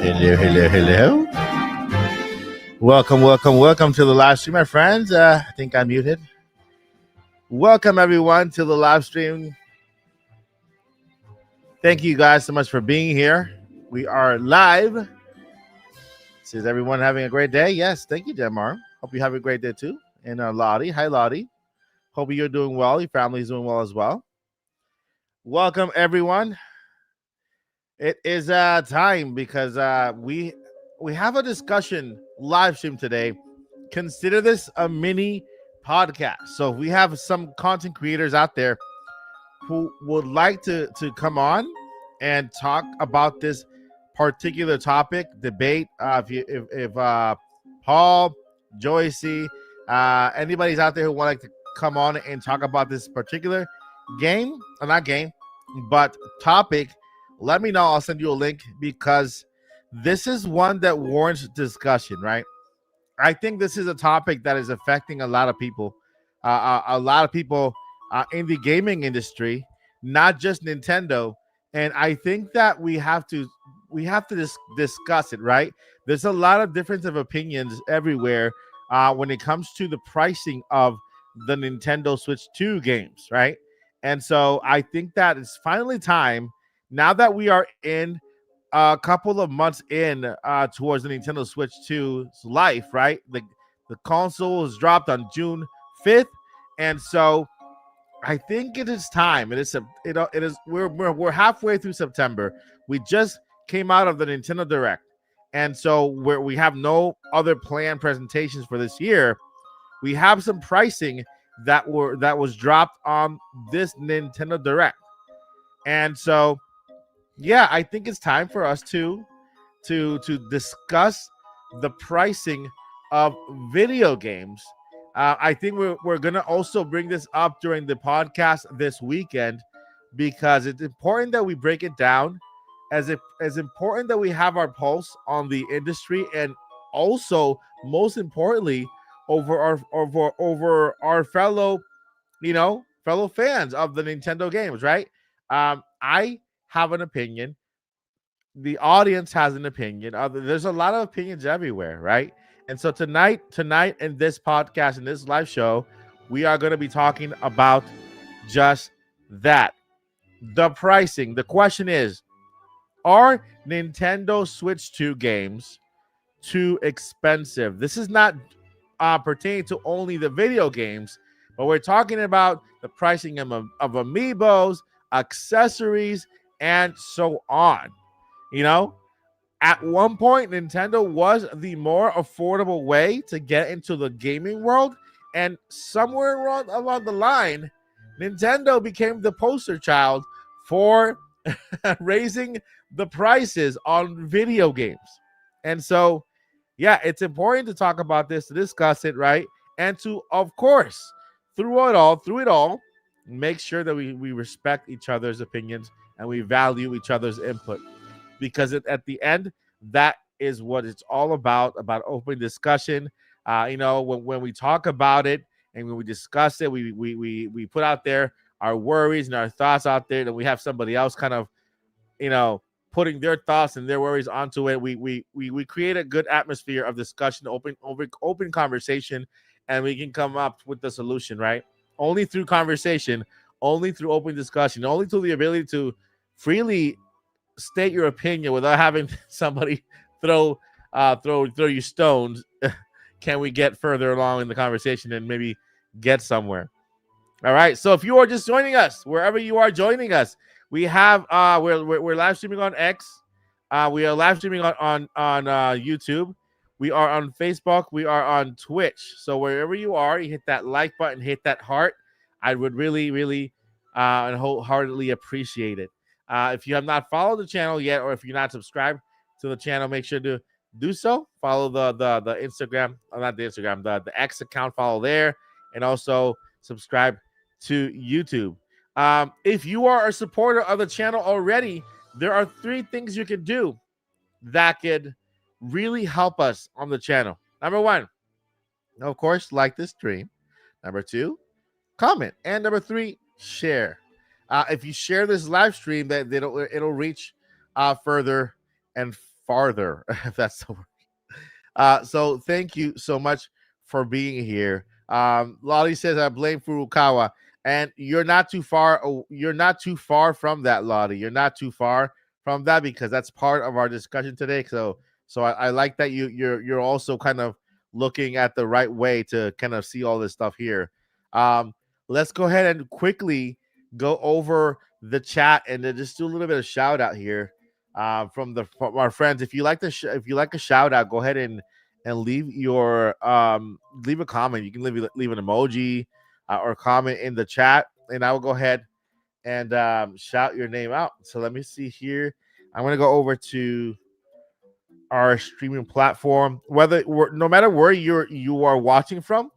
Hello, hello, hello. Welcome to the live stream, my friends. I think I'm muted. Welcome, everyone, to the live stream. Thank you guys so much for being here. We are live. Is everyone having a great day? Yes, thank you, Demar. Hope you have a great day too. And Lottie, hi, Lottie. Hope you're doing well. Your family's doing well as well. Welcome, everyone. It is time because we have a discussion live stream today. Consider this a mini podcast. So we have some content creators out there who would like to come on and talk about this particular topic, debate. If Paul, Joycey, anybody's out there who would like to come on and talk about this particular game, or not game, but topic, let me know. I'll send you a link because this is one that warrants discussion, right? I think this is a topic that is affecting a lot of people, in the gaming industry, not just Nintendo. And I think that we have to discuss it, right? There's a lot of difference of opinions everywhere when it comes to the pricing of the Nintendo Switch 2 games, right? And so I think that it's finally time, now that we are in a couple of months in towards the Nintendo Switch 2's life, right? The console was dropped on June 5th, and so I think it is time. It is we're halfway through September. We just came out of the Nintendo Direct, and so we have no other planned presentations for this year. We have some pricing that was dropped on this Nintendo Direct, and so yeah, I think it's time for us to discuss the pricing of video games. I think we're gonna also bring this up during the podcast this weekend because it's important that we break it down, as important that we have our pulse on the industry, and also most importantly over our fellow fans of the Nintendo games, right? I have an opinion. The audience has an opinion. There's a lot of opinions everywhere, right? And so tonight in this podcast, in this live show, we are going to be talking about just that. The pricing. The question is, are Nintendo Switch 2 games too expensive? This is not pertaining to only the video games, but we're talking about the pricing of Amiibos, accessories, and so on. At one point, Nintendo was the more affordable way to get into the gaming world, and somewhere along the line, Nintendo became the poster child for raising the prices on video games. And so, yeah, it's important to talk about this, to discuss it, right? And to, of course, through it all, make sure that we respect each other's opinions and we value each other's input. Because at the end, that is what it's all about open discussion. When we talk about it and when we discuss it, we put out there our worries and our thoughts out there, and we have somebody else kind of, putting their thoughts and their worries onto it. We create a good atmosphere of discussion, open conversation, and we can come up with the solution, right? Only through conversation, only through open discussion, only through the ability to freely state your opinion without having somebody throw you stones can we get further along in the conversation and maybe get somewhere. All right, so if you are just joining us, wherever you are joining us, we have we're live streaming on X, we are live streaming on YouTube, we are on Facebook, we are on Twitch. So wherever you are, you hit that like button, hit that heart. I would really and wholeheartedly appreciate it. If you have not followed the channel yet, or if you're not subscribed to the channel, make sure to do so. Follow the Instagram, not the Instagram, the X account, follow there, and also subscribe to YouTube. If you are a supporter of the channel already, there are 3 things you can do that could really help us on the channel. Number 1, of course, like this stream. Number 2, comment. And number 3, share. If you share this live stream, that it'll reach further and farther, if that's the word. So thank you so much for being here. Lolly says I blame Furukawa, and you're not too far. You're not too far from that, Lolly. You're not too far from that because that's part of our discussion today. So I like that you're also kind of looking at the right way to kind of see all this stuff here. Um, let's go ahead and quickly go over the chat and then just do a little bit of shout out here from our friends. If you like if you like a shout out, go ahead and leave a comment. You can leave an emoji or comment in the chat, and I will go ahead and shout your name out. So let me see here. I'm gonna go over to our streaming platform. No matter where you are watching from,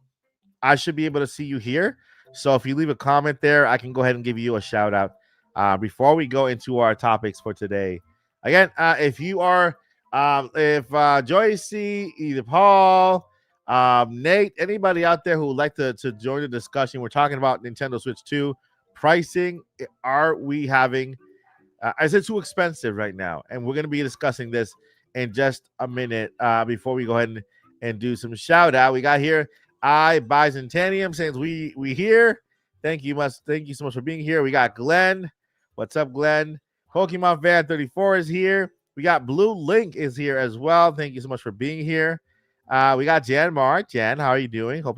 I should be able to see you here. So if you leave a comment there, I can go ahead and give you a shout out before we go into our topics for today. Again, if you are, if Joyce, either Paul, Nate, anybody out there who would like to join the discussion, we're talking about Nintendo Switch 2 pricing. Are we having is it too expensive right now? And we're going to be discussing this in just a minute before we go ahead and do some shout out. We got here Bicentennium saying we here. Thank you so much for being here. We got Glenn. What's up, Glenn? Pokemon Fan 34 is here. We got Blue Link is here as well. Thank you so much for being here. We got Jan Mark. Jan, how are you doing? Hope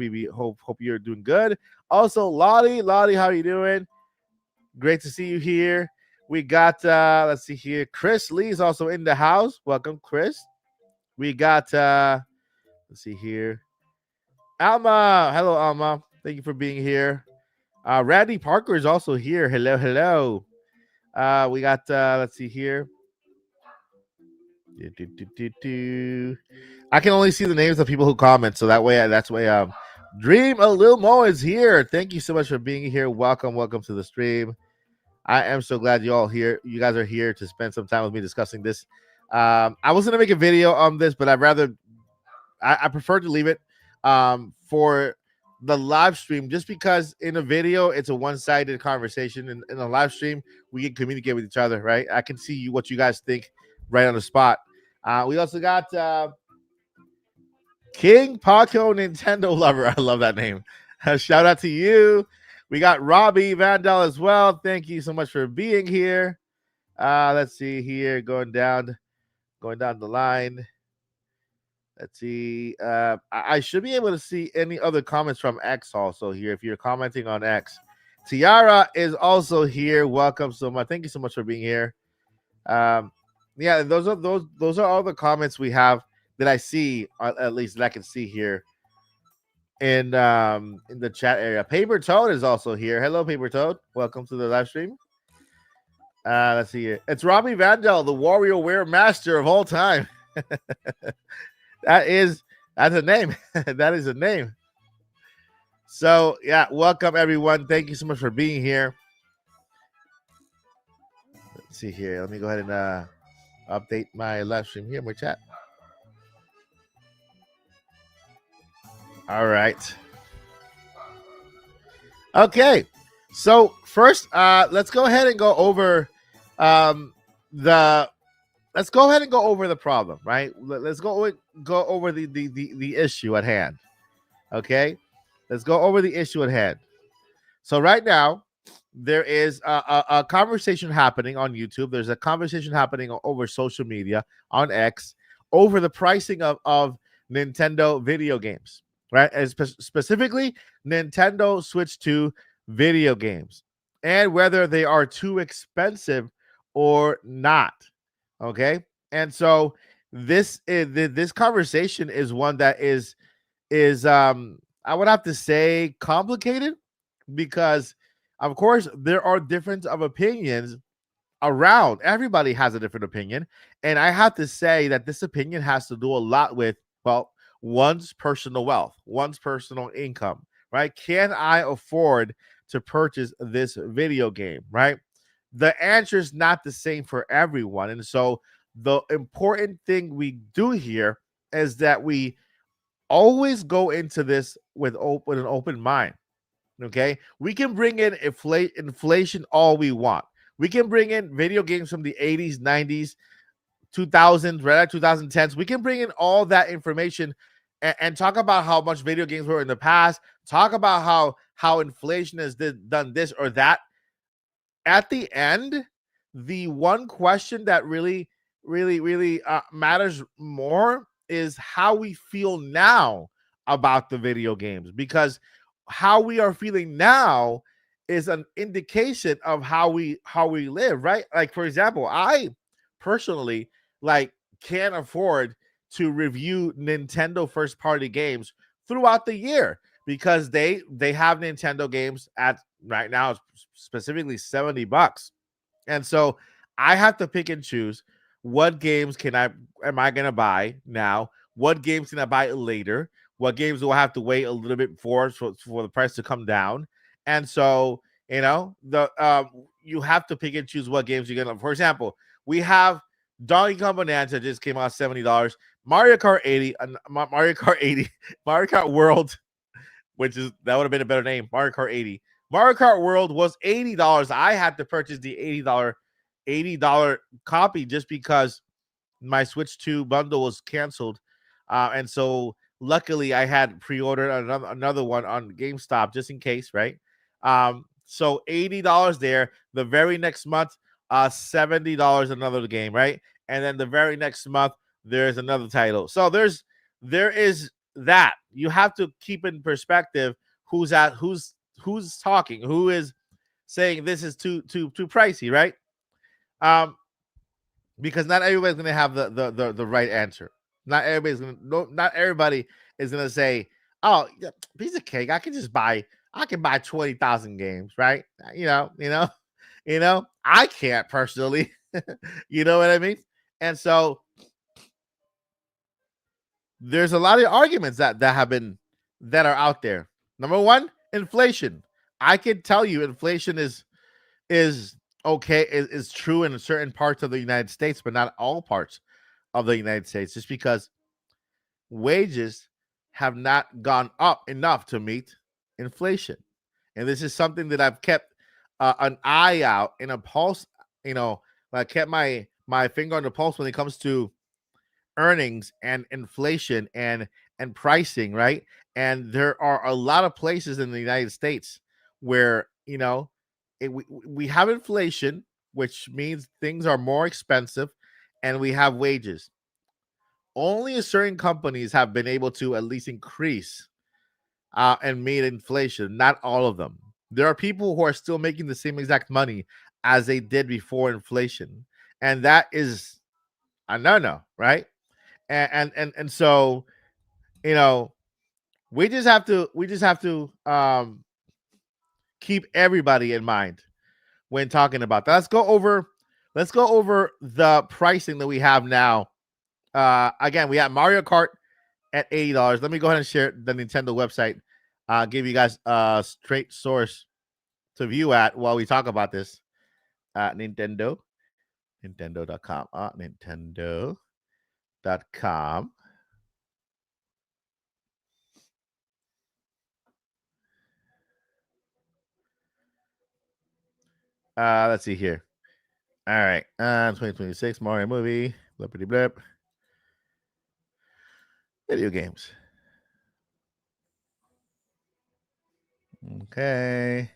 you're doing good. Also, Lottie, how are you doing? Great to see you here. We got let's see here. Chris Lee is also in the house. Welcome, Chris. We got let's see here. Alma. Hello, Alma. Thank you for being here. Randy Parker is also here. Hello. We got let's see here. I can only see the names of people who comment, so that's why Dream a Lil Mo is here. Thank you so much for being here. Welcome to the stream. I am so glad you guys are here to spend some time with me discussing this. I was gonna make a video on this, but I prefer to leave it for the live stream, just because in a video it's a one-sided conversation. In a live stream, we can communicate with each other, right? I can see what you guys think right on the spot. We also got King Paco Nintendo Lover. I love that name. Shout out to you. We got Robbie Vandal as well. Thank you so much for being here. Let's see here, going down the line. Let's see. I should be able to see any other comments from X also here. If you're commenting on X, Tiara is also here. Welcome so much. Thank you so much for being here. Yeah, those are all the comments we have that I see, at least that I can see here in the chat area. Paper Toad is also here. Hello, Paper Toad. Welcome to the live stream. Let's see here. It's Robbie Vandal, the WarioWare master of all time. That's a name. That is a name. So yeah, welcome everyone. Thank you so much for being here. Let's see here. Let me go ahead and update my live stream here, my chat. All right. Okay. So first, let's go ahead and go over the problem, right? Let's go over the issue at hand. Okay. Let's go over the issue at hand. So right now, there is a conversation happening on YouTube. There's a conversation happening over social media on X over the pricing of Nintendo video games, right? And specifically Nintendo Switch 2 video games, and whether they are too expensive or not. Okay, and so this conversation is one that is I would have to say complicated, because of course there are difference of opinions around. Everybody has a different opinion, and I have to say that this opinion has to do a lot with, well, one's personal wealth, one's personal income, right? Can I afford to purchase this video game, right? The answer is not the same for everyone. And so the important thing we do here is that we always go into this with an open mind. Okay, we can bring in inflation all we want. We can bring in video games from the 80s, 90s, 2000s, Red Dead 2010s. We can bring in all that information and talk about how much video games were in the past. Talk about how inflation has done this or that. At the end, the one question that really matters more is how we feel now about the video games, because how we are feeling now is an indication of how we live, right? Like, for example, I personally, like, can't afford to review Nintendo first party games throughout the year, because they have Nintendo games at right now specifically $70. And so I have to pick and choose what games am I gonna buy now? What games can I buy later? What games will I have to wait a little bit for the price to come down? And so, the you have to pick and choose what games you're gonna. For example, we have Donkey Kong Bonanza just came out $70. Mario Kart 80, Mario Kart 80, Mario Kart World, that would have been a better name, Mario Kart 80. Mario Kart World was $80. I had to purchase the $80 copy just because my Switch 2 bundle was canceled. And so luckily I had pre-ordered another one on GameStop just in case, right? So $80 there. The very next month, $70 another game, right? And then the very next month, there's another title. So there is that. You have to keep in perspective who's talking, who is saying this is too pricey, right? Because not everybody's gonna have the right answer. Not everybody is gonna say, "Oh, yeah, piece of cake. I can buy 20,000 games, right?" I can't personally. You know what I mean? And so there's a lot of arguments that are out there. Number one, inflation. I can tell you, inflation is okay, is true in certain parts of the United States, but not all parts of the United States, just because wages have not gone up enough to meet inflation. And this is something that I've kept an eye out and a pulse, I kept my finger on the pulse when it comes to earnings and inflation and pricing, right? And there are a lot of places in the United States where we have inflation, which means things are more expensive, and we have wages. Only certain companies have been able to at least increase and meet inflation. Not all of them. There are people who are still making the same exact money as they did before inflation, and that is a no-no, right? And so, you know we just have to keep everybody in mind when talking about that. Let's go over the pricing that we have now. Again, we have Mario Kart at $80. Let me go ahead and share the Nintendo website. Give you guys a straight source to view at while we talk about this. Nintendo.com. Nintendo.com. Let's see here. All right. 2026 Mario movie. Blippity blip. Video games. Okay.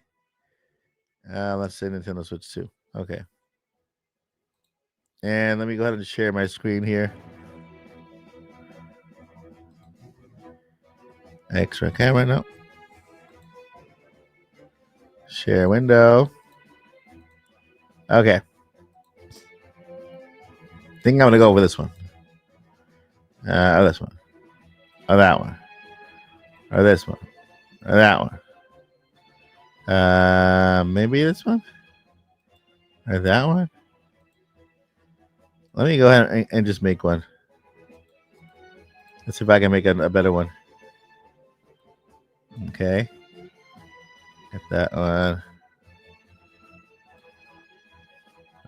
Let's say Nintendo Switch 2. Okay. And let me go ahead and share my screen here. Extra camera, no. Share window. Okay. I think I'm going to go over this one. Or this one. Or that one. Or this one. Or that one. Maybe this one? Or that one? Let me go ahead and just make one. Let's see if I can make a better one. Okay. Get that one.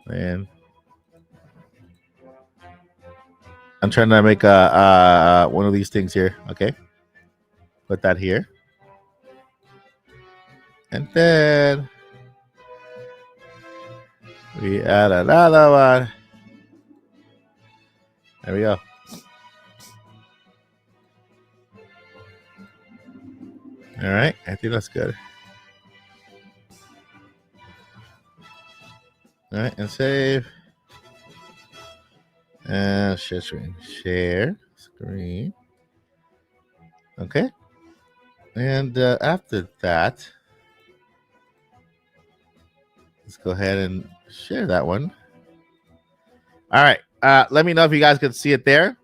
And I'm trying to make one of these things here. Okay. Put that here. And then we add another one. There we go. All right, I think that's good. All right, and save. And share screen. Share screen. Okay. And after that, let's go ahead and share that one. All right. Let me know if you guys can see it there.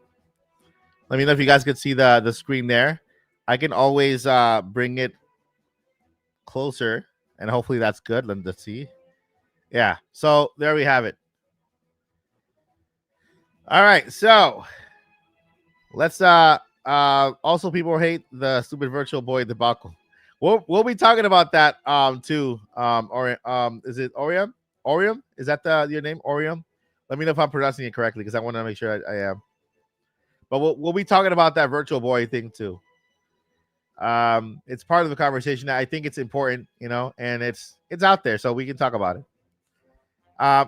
Let me know if you guys can see the screen there. I can always bring it closer, and hopefully that's good. Let's see. Yeah. So there we have it. All right. So let's also people hate the stupid virtual boy debacle. We'll be talking about that too. Or is it Orium? Orium? Is that your name? Orium? Let me know if I'm pronouncing it correctly because I want to make sure I am. But we'll be talking about that virtual boy thing too. It's part of the conversation. I think it's important, and it's out there, so we can talk about it.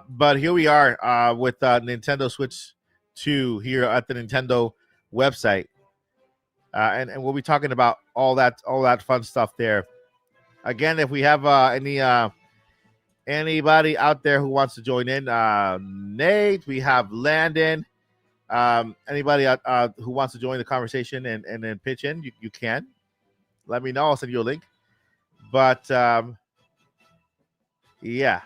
But here we are with Nintendo Switch 2 here at the Nintendo website, and we'll be talking about all that fun stuff there. Again, if we have anybody out there who wants to join in, Nate, we have Landon. Anybody who wants to join the conversation and then pitch in, you can. Let me know. I'll send you a link. But yeah,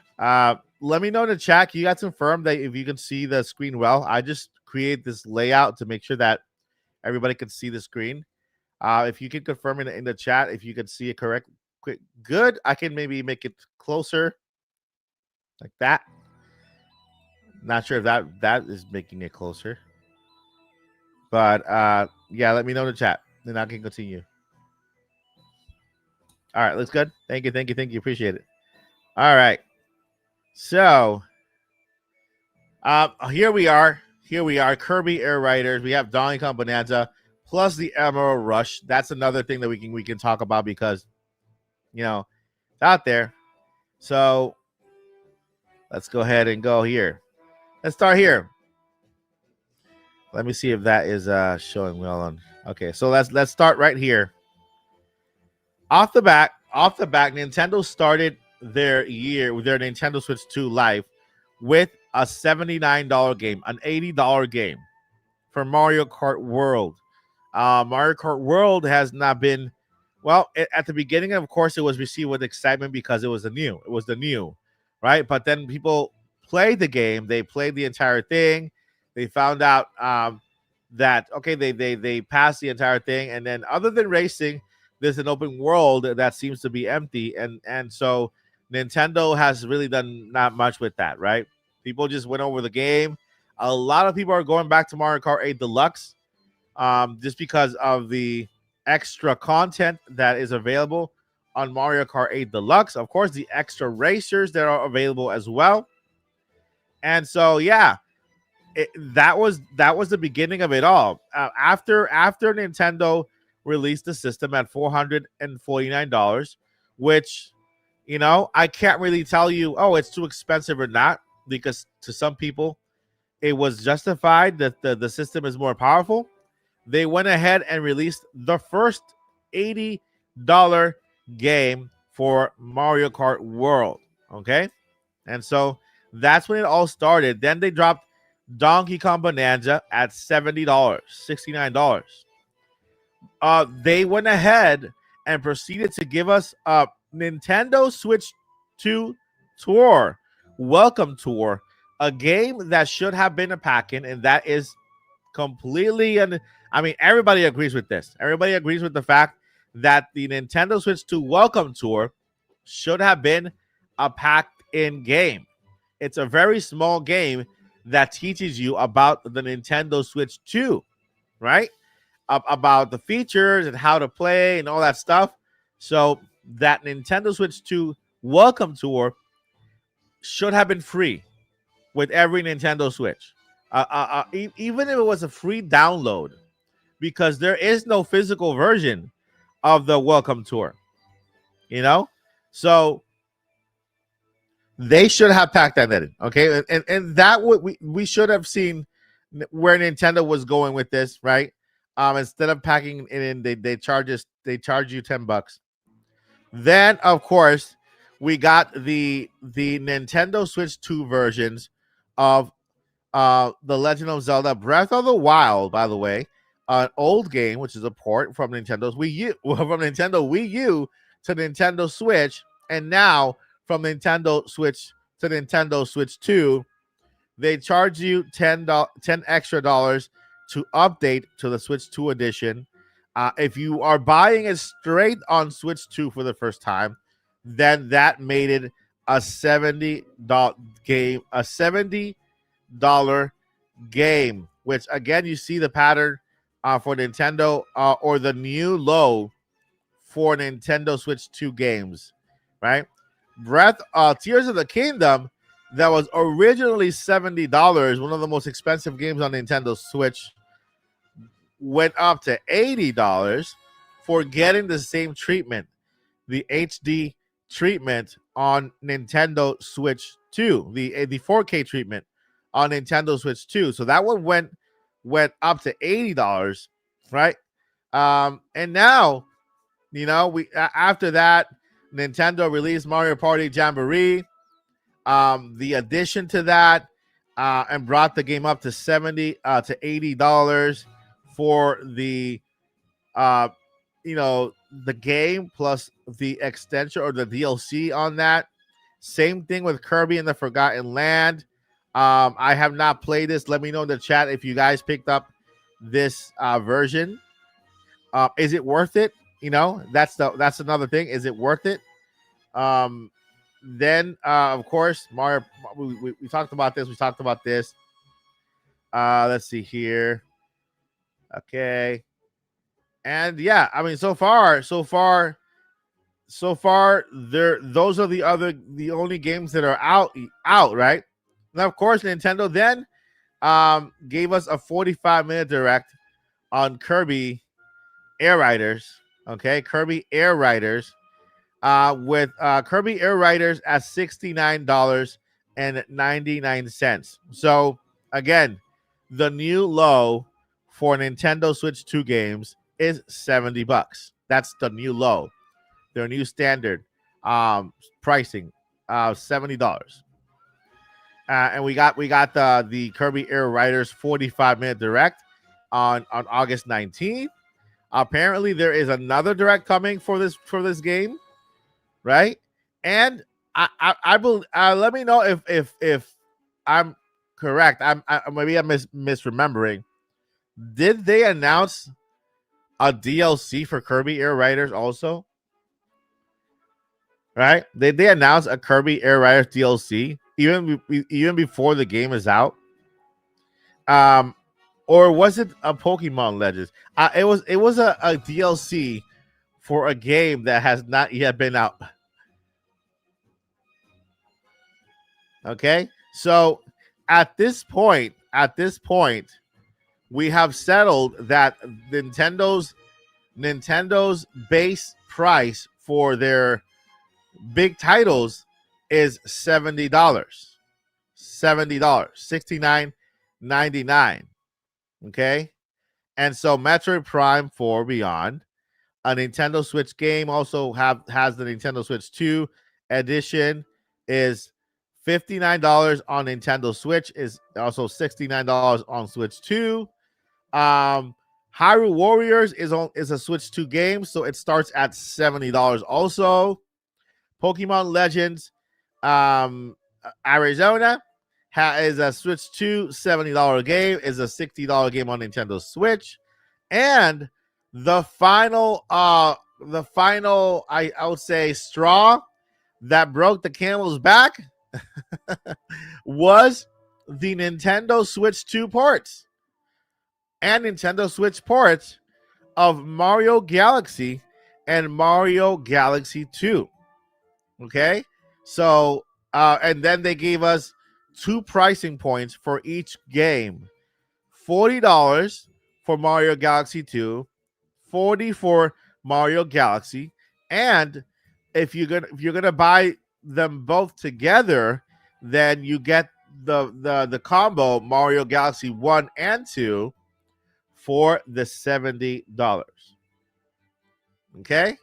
let me know in the chat. You guys confirm that if you can see the screen well. I just create this layout to make sure that everybody can see the screen. If you can confirm in the chat, if you can see it correct, good. I can maybe make it closer, like that. Not sure if that is making it closer, but yeah, let me know in the chat, then I can continue. All right, looks good. Thank you. Appreciate it. All right, so here we are. Kirby Air Riders. We have Donkey Kong Bonanza plus the Emerald Rush. That's another thing that we can talk about because it's out there. So let's go ahead and go here. Let's start here. Let me see if that is showing well on. Okay, so let's start right here. Off the back, Nintendo started their year with their Nintendo Switch 2 Live with a $79 game, an $80 game for Mario Kart World. Mario Kart World has not been, well, at the beginning, of course, it was received with excitement because it was the new, right? But then people played the game. They played the entire thing. They found out that, okay, they passed the entire thing. And then other than racing, there's an open world that seems to be empty. And so Nintendo has really done not much with that, right? People just went over the game. A lot of people are going back to Mario Kart 8 Deluxe just because of the extra content that is available on Mario Kart 8 Deluxe. Of course, the extra racers that are available as well. And so, yeah, that was the beginning of it all. After Nintendo released the system at $449, which, I can't really tell you, oh, it's too expensive or not, because to some people, it was justified that the system is more powerful. They went ahead and released the first $80 game for Mario Kart World. Okay. And so that's when it all started. Then they dropped Donkey Kong Bonanza at $70, $69. They went ahead and proceeded to give us a Nintendo Switch 2 Tour, Welcome Tour, a game that should have been a pack-in, and that is completely, everybody agrees with this. Everybody agrees with the fact that the Nintendo Switch 2 Welcome Tour should have been a packed-in game. It's a very small game that teaches you about the Nintendo Switch 2, right? About the features and how to play and all that stuff. So that Nintendo Switch 2 Welcome Tour should have been free with every Nintendo Switch. Even if it was a free download, because there is no physical version of the Welcome Tour, so they should have packed that in, okay? And that we should have seen where Nintendo was going with this, right? Instead of packing it in, they charge you $10. Then, of course, we got the Nintendo Switch 2 versions of The Legend of Zelda Breath of the Wild, by the way, an old game, which is a port from Nintendo's Wii U, from Nintendo Wii U to Nintendo Switch, and now from Nintendo Switch to Nintendo Switch 2. They charge you $10 extra dollars to update to the Switch 2 edition. If you are buying it straight on Switch 2 for the first time, then that made it a $70 game, a $70 game, which again, you see the pattern for Nintendo or the new low for Nintendo Switch 2 games, right? Tears of the Kingdom, that was originally $70, one of the most expensive games on Nintendo Switch, went up to $80 for getting the same treatment, the HD treatment on Nintendo Switch 2, the 4K treatment on Nintendo Switch 2. So that one went up to $80, right? And now, we after that, Nintendo released Mario Party Jamboree, the addition to that, and brought the game up to $70 to $80 for the the game plus the extension or the DLC on that. Same thing with Kirby and the Forgotten Land. I have not played this. Let me know in the chat if you guys picked up this version. Is it worth it? That's another thing. Is it worth it? Then of course, Mario. We talked about this. Let's see here. Okay. And yeah, I mean, so far, there. Those are the only games that are out, right? Now, of course, Nintendo then gave us a 45-minute direct on Kirby Air Riders. Okay, Kirby Air Riders, with Kirby Air Riders at $69.99. So again, the new low for Nintendo Switch 2 games is $70. That's the new low. Their new standard pricing, $70. And we got the Kirby Air Riders 45-minute direct on August 19th. Apparently, there is another direct coming for this game, right? And I believe. Let me know if I'm correct. Maybe I'm misremembering. Did they announce a DLC for Kirby Air Riders also? Right? Did they announce a Kirby Air Riders DLC even before the game is out? Or was it a Pokemon Legends? It was a DLC for a game that has not yet been out. Okay, so at this point, we have settled that Nintendo's base price for their big titles is $70. $69.99. Okay. And so Metroid Prime 4 Beyond, a Nintendo Switch game, also has the Nintendo Switch 2 edition, is $59 on Nintendo Switch, is also $69 on Switch 2. Hyrule Warriors is a Switch 2 game, so it starts at $70 also. Pokemon Legends Arizona is a Switch 2 $70 game, is a $60 game on Nintendo Switch. And the final I would say straw that broke the camel's back was the Nintendo Switch 2 ports and Nintendo Switch ports of Mario Galaxy and Mario Galaxy 2. Okay, so and then they gave us two pricing points for each game: $40 for Mario Galaxy 2, $40 for Mario Galaxy, and if you're gonna buy them both together, then you get the combo Mario Galaxy 1 and 2 for the $70. Okay?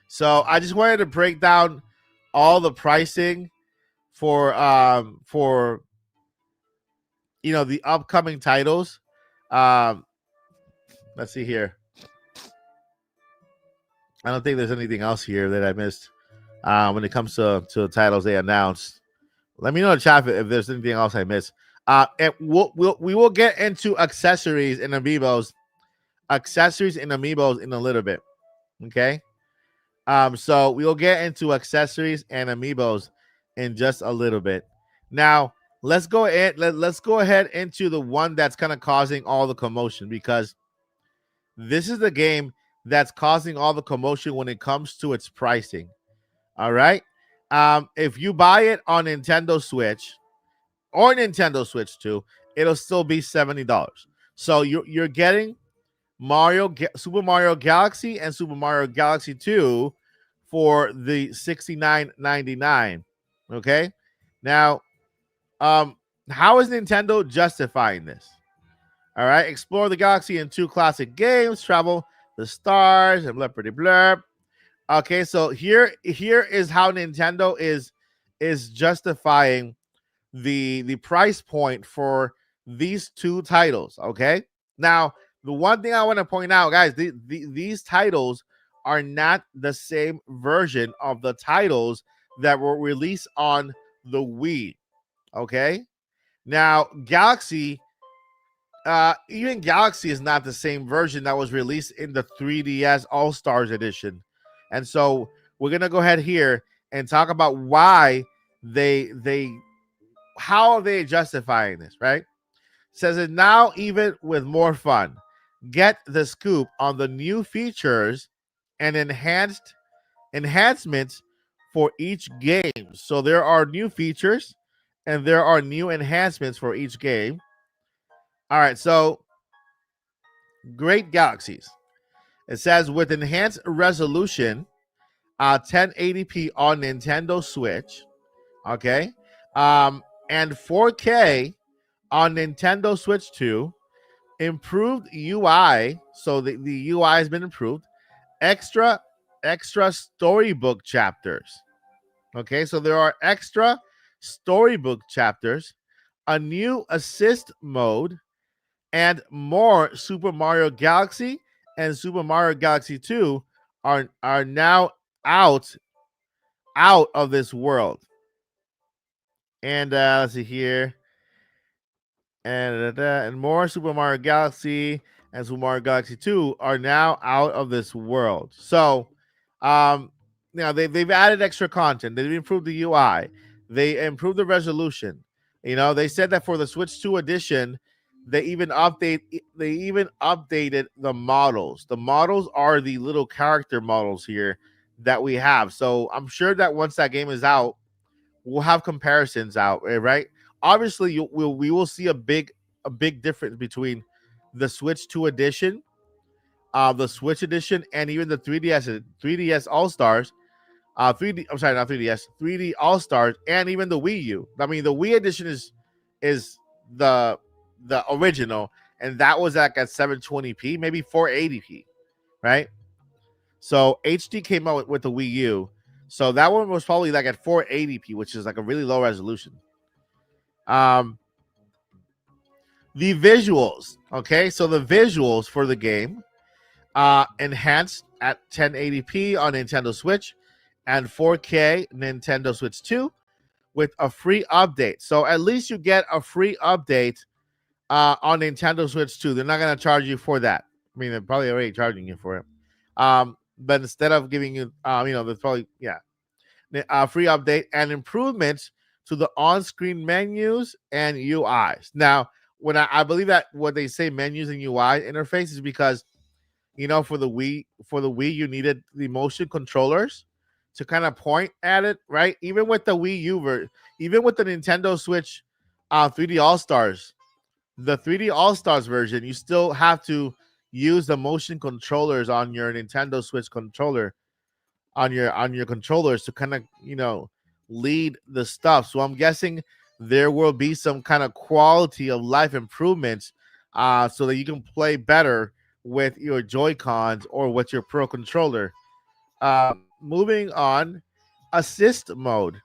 So I just wanted to break down all the pricing for the upcoming titles. Um let's see here. I don't think there's anything else here that I missed when it comes to the titles they announced. Let me know in the chat if there's anything else I missed. And we will get into accessories and amiibos in a little bit. Okay. So we'll get into accessories and amiibos in just a little bit. Now let's go ahead into the one that's kind of causing all the commotion, because this is the game that's causing all the commotion when it comes to its pricing. All right. If you buy it on Nintendo Switch or Nintendo Switch 2, it'll still be $70. So you're getting Super Mario Galaxy and Super Mario Galaxy 2 for the $69.99. Okay. Now, how is Nintendo justifying this? All right. Explore the galaxy in 2 classic games, travel the stars, and blah, blah, blah. Okay, so here is how Nintendo is justifying the price point for these 2 titles. Okay, now the one thing I want to point out, guys, these titles are not the same version of the titles that were released on the Wii. Okay, now even Galaxy is not the same version that was released in the 3DS All Stars edition. And so we're gonna go ahead here and talk about why how are they justifying this, right? It says it now even with more fun. Get the scoop on the new features and enhancements for each game. So there are new features and there are new enhancements for each game. All right, so Great Galaxies. It says with enhanced resolution, 1080p on Nintendo Switch, okay, and 4K on Nintendo Switch 2, improved UI, so the UI has been improved, extra storybook chapters, okay, so there are extra storybook chapters, a new assist mode, and more. Super Mario Galaxy and Super Mario Galaxy 2 are now out of this world. And let's see here. And more. Super Mario Galaxy and Super Mario Galaxy 2 are now out of this world. So they've added extra content. They've improved the UI. They improved the resolution. They said that for the Switch 2 edition, they even updated the models. The models are the little character models here that we have. So I'm sure that once that game is out, we'll have comparisons out, right? Obviously, we will see a big difference between the Switch 2 edition, the Switch edition, and even the 3DS All Stars. 3D. I'm sorry, not 3DS. 3D All Stars, and even the Wii U. I mean, the Wii edition is the original, and that was like at 720p, maybe 480p, right? So HD came out with the Wii U, so that one was probably like at 480p, which is like a really low resolution. The visuals, okay, so the visuals for the game enhanced at 1080p on Nintendo Switch and 4K Nintendo Switch 2 with a free update. So at least you get a free update on Nintendo Switch 2. They're not going to charge you for that. I mean, they're probably already charging you for it. But instead of giving you, there's probably, free update and improvements to the on-screen menus and UIs. Now, when I believe that what they say menus and UI interface is because, for the Wii, you needed the motion controllers to kind of point at it, right? Even with the Wii U, even with the Nintendo Switch 3D All Stars, the 3D All Stars version, you still have to use the motion controllers on your Nintendo Switch controller, on your controllers to kind of lead the stuff. So I'm guessing there will be some kind of quality of life improvements, so that you can play better with your Joy Cons or with your Pro controller. Moving on, assist mode.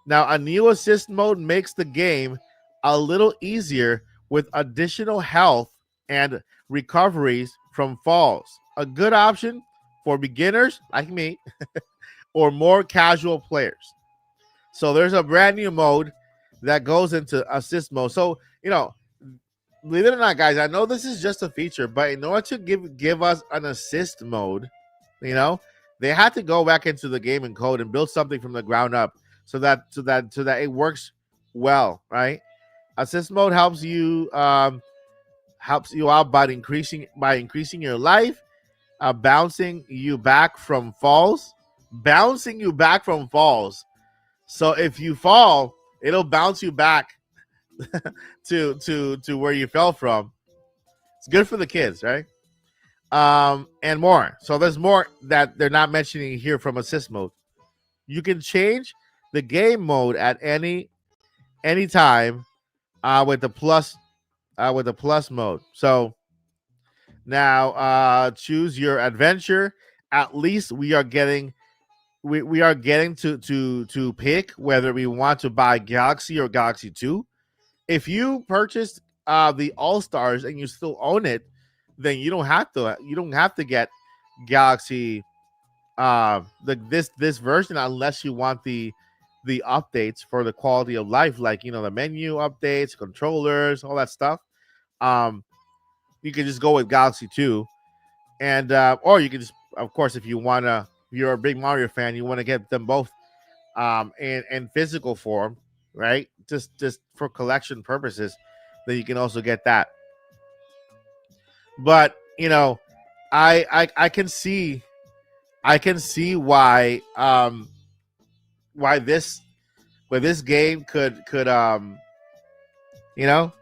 Now, a new assist mode makes the game a little easier with additional health and recoveries from falls. A good option for beginners like me or more casual players. So there's a brand new mode that goes into assist mode. So, believe it or not, guys, I know this is just a feature, but in order to give us an assist mode, you know, they had to go back into the game and code and build something from the ground up so that it works well, right? Assist mode helps you out by increasing your life, bouncing you back from falls. So if you fall, it'll bounce you back to where you fell from. It's good for the kids, right? And more. So there's more that they're not mentioning here from assist mode. You can change the game mode at any time with the plus mode. So now choose your adventure. At least we are getting to pick whether we want to buy Galaxy or Galaxy 2. If you purchased the All Stars and you still own it, then you don't have to get Galaxy this version unless you want the updates for the quality of life, like the menu updates, controllers, all that stuff. Um, you can just go with Galaxy 2, and or you can just, of course, if you're a big Mario fan, you want to get them both in physical form, right? Just for collection purposes, then you can also get that. But I can see why this game you know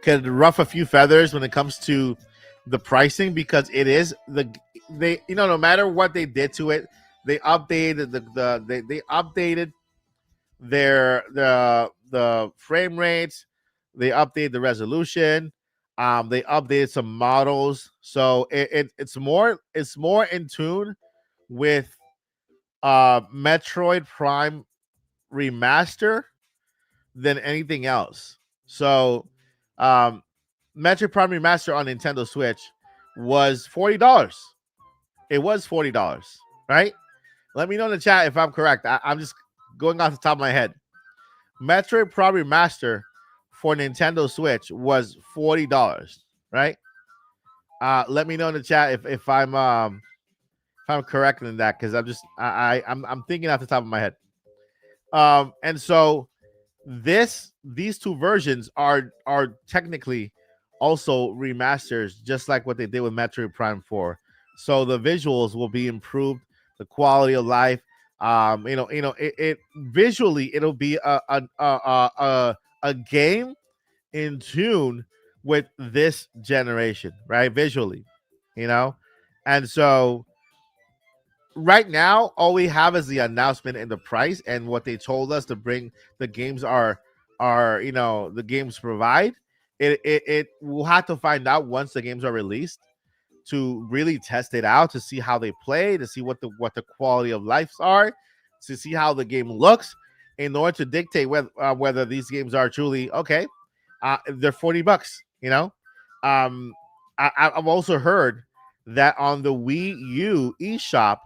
could ruff a few feathers when it comes to the pricing, because it is no matter what they did to it, they updated they updated the frame rates, they updated the resolution, they updated some models, so it's more in tune with Metroid Prime remaster than anything else. So, um, Metroid Prime remaster on Nintendo Switch was $40. It was $40, right? Let me know in the chat if I'm correct. I'm just going off the top of my head. Metroid Prime remaster for Nintendo Switch was $40, right? Let me know in the chat if I'm correct in that, because I'm thinking off the top of my head. And so these two versions are technically also remasters, just like what they did with Metroid Prime 4. So the visuals will be improved, the quality of life. It visually it'll be a game in tune with this generation, right? Visually, you know, and so right now all we have is the announcement and the price and what they told us to bring the games are the games provide. It we'll have to find out once the games are released to really test it out, to see how they play, to see what the quality of lives are, to see how the game looks, in order to dictate whether these games are truly okay. They're $40, um I've also heard that on the Wii U eShop,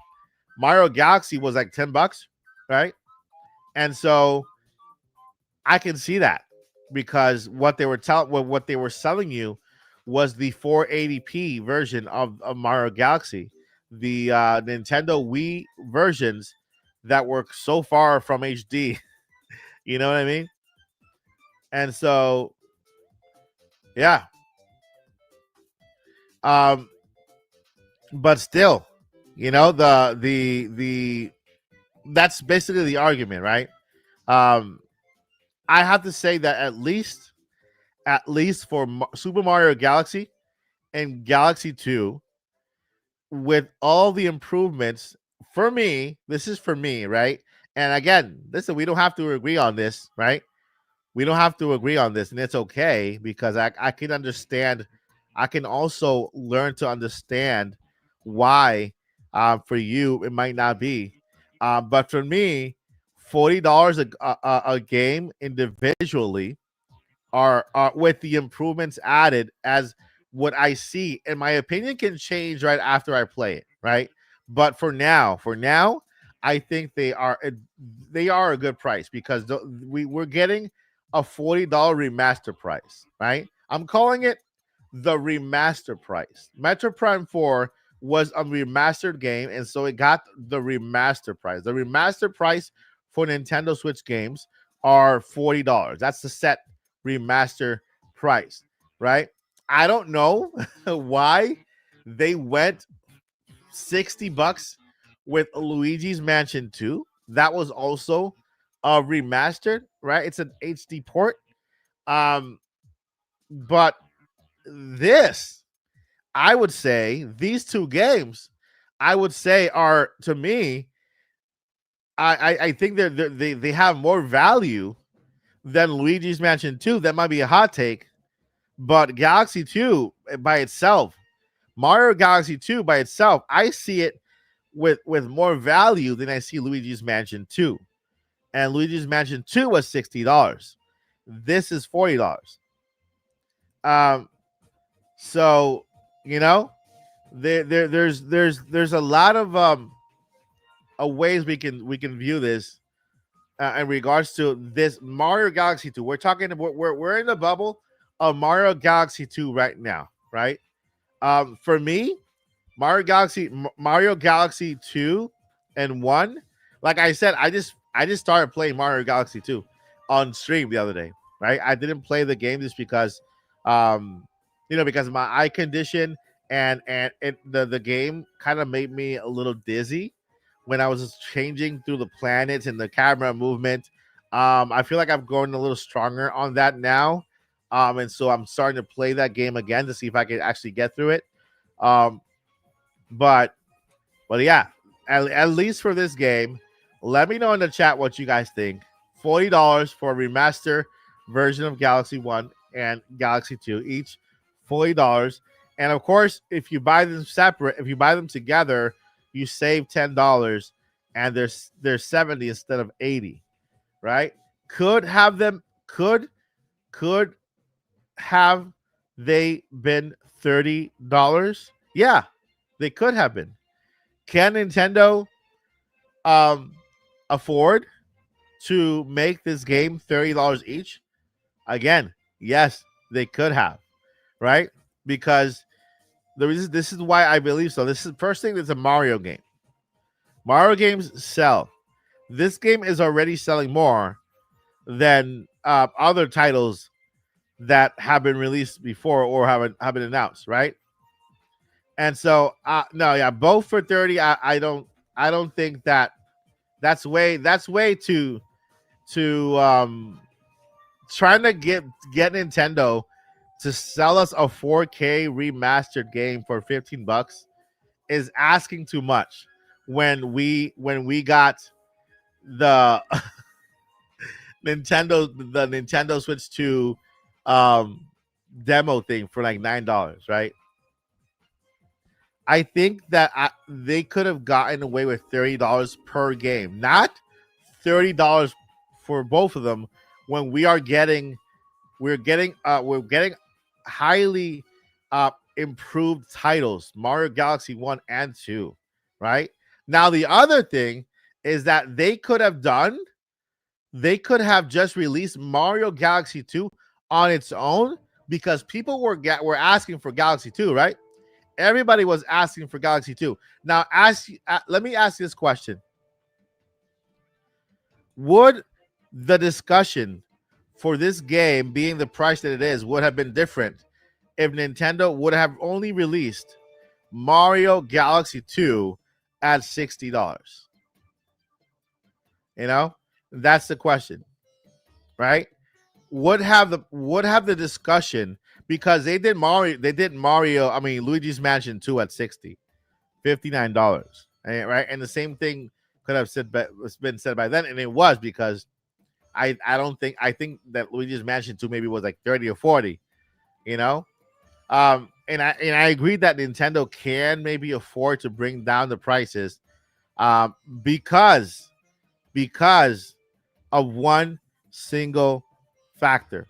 Mario Galaxy was like $10, right? And so I can see that, because what they were selling you was the 480p version of Mario Galaxy. The Nintendo Wii versions that were so far from HD. You know what I mean? And so, yeah. Um, but still, the that's basically the argument, right? Um, I have to say that at least for Super Mario Galaxy and Galaxy 2, with all the improvements, for me, this is for me, right? And again, listen, we don't have to agree on this, right? We don't have to agree on this, and it's okay because I can understand. I can also learn to understand why for you it might not be, but for me, $40 a game individually are with the improvements added as what I see, and my opinion can change right after I play it, right? But for now, I think they are a good price because we're getting a $40 remaster price, right? I'm calling it the remaster price. Metro Prime 4 was a remastered game, and so it got the remaster price. The remaster price for Nintendo Switch games are $40. That's the set remaster price, right? I don't know why they went $60 with Luigi's Mansion 2. That was also remastered, right? It's an HD port. Um, but this, I would say, these two games, I would say are to me, I think they have more value than Luigi's Mansion 2. That might be a hot take, but Galaxy 2 by itself, Mario Galaxy 2 by itself, I see it with more value than I see Luigi's Mansion 2. And Luigi's Mansion 2 was $60. This is $40. Um, so you know, there's a lot of ways we can view this in regards to this Mario Galaxy 2. We're talking about we're in the bubble of Mario Galaxy 2 right now, right? For me, Mario Galaxy 2 and 1. Like I said, I just started playing Mario Galaxy 2 on stream the other day, right? I didn't play the game just because um because of my eye condition, the game kind of made me a little dizzy when I was just changing through the planets and the camera movement. I feel like I've grown a little stronger on that now. And so I'm starting to play that game again to see if I can actually get through it. Um, but yeah, at least for this game, let me know in the chat what you guys think. $40 for a remaster version of Galaxy 1 and Galaxy 2, each $40. And of course, if you buy them separate, if you buy them together, you save $10 and there's 70 instead of 80, right? Could have they been $30? Yeah, they could have been. Can Nintendo um afford to make this game $30 each? Again, yes, they could have, right? Because the reason this is why I believe so. This is first thing. It's a Mario game. Mario games sell. This game is already selling more than other titles that have been released before or have been announced, right? And so, no, yeah, both for 30. I don't think that's way to trying to get Nintendo to sell us a 4K remastered game for $15 is asking too much when we got the Nintendo Switch 2 um demo thing for like $9, right? I think that they could have gotten away with $30 per game, not $30 for both of them. When we're getting highly improved titles, Mario Galaxy 1 and 2, right? Now the other thing is that they could have just released Mario Galaxy 2 on its own because people were asking for Galaxy 2, right? Everybody was asking for Galaxy 2. Now, let me ask you this question. Would the discussion for this game being the price that it is would have been different if Nintendo would have only released Mario Galaxy 2 at $60? You know, that's the question, right? Would have the discussion because I mean Luigi's Mansion 2 at 60, $59, right? And the same thing could have said was been said by then, and it was because I don't think I think that Luigi's Mansion 2 maybe was like 30 or 40, you know. And I agree that Nintendo can maybe afford to bring down the prices, um, because because of one single factor.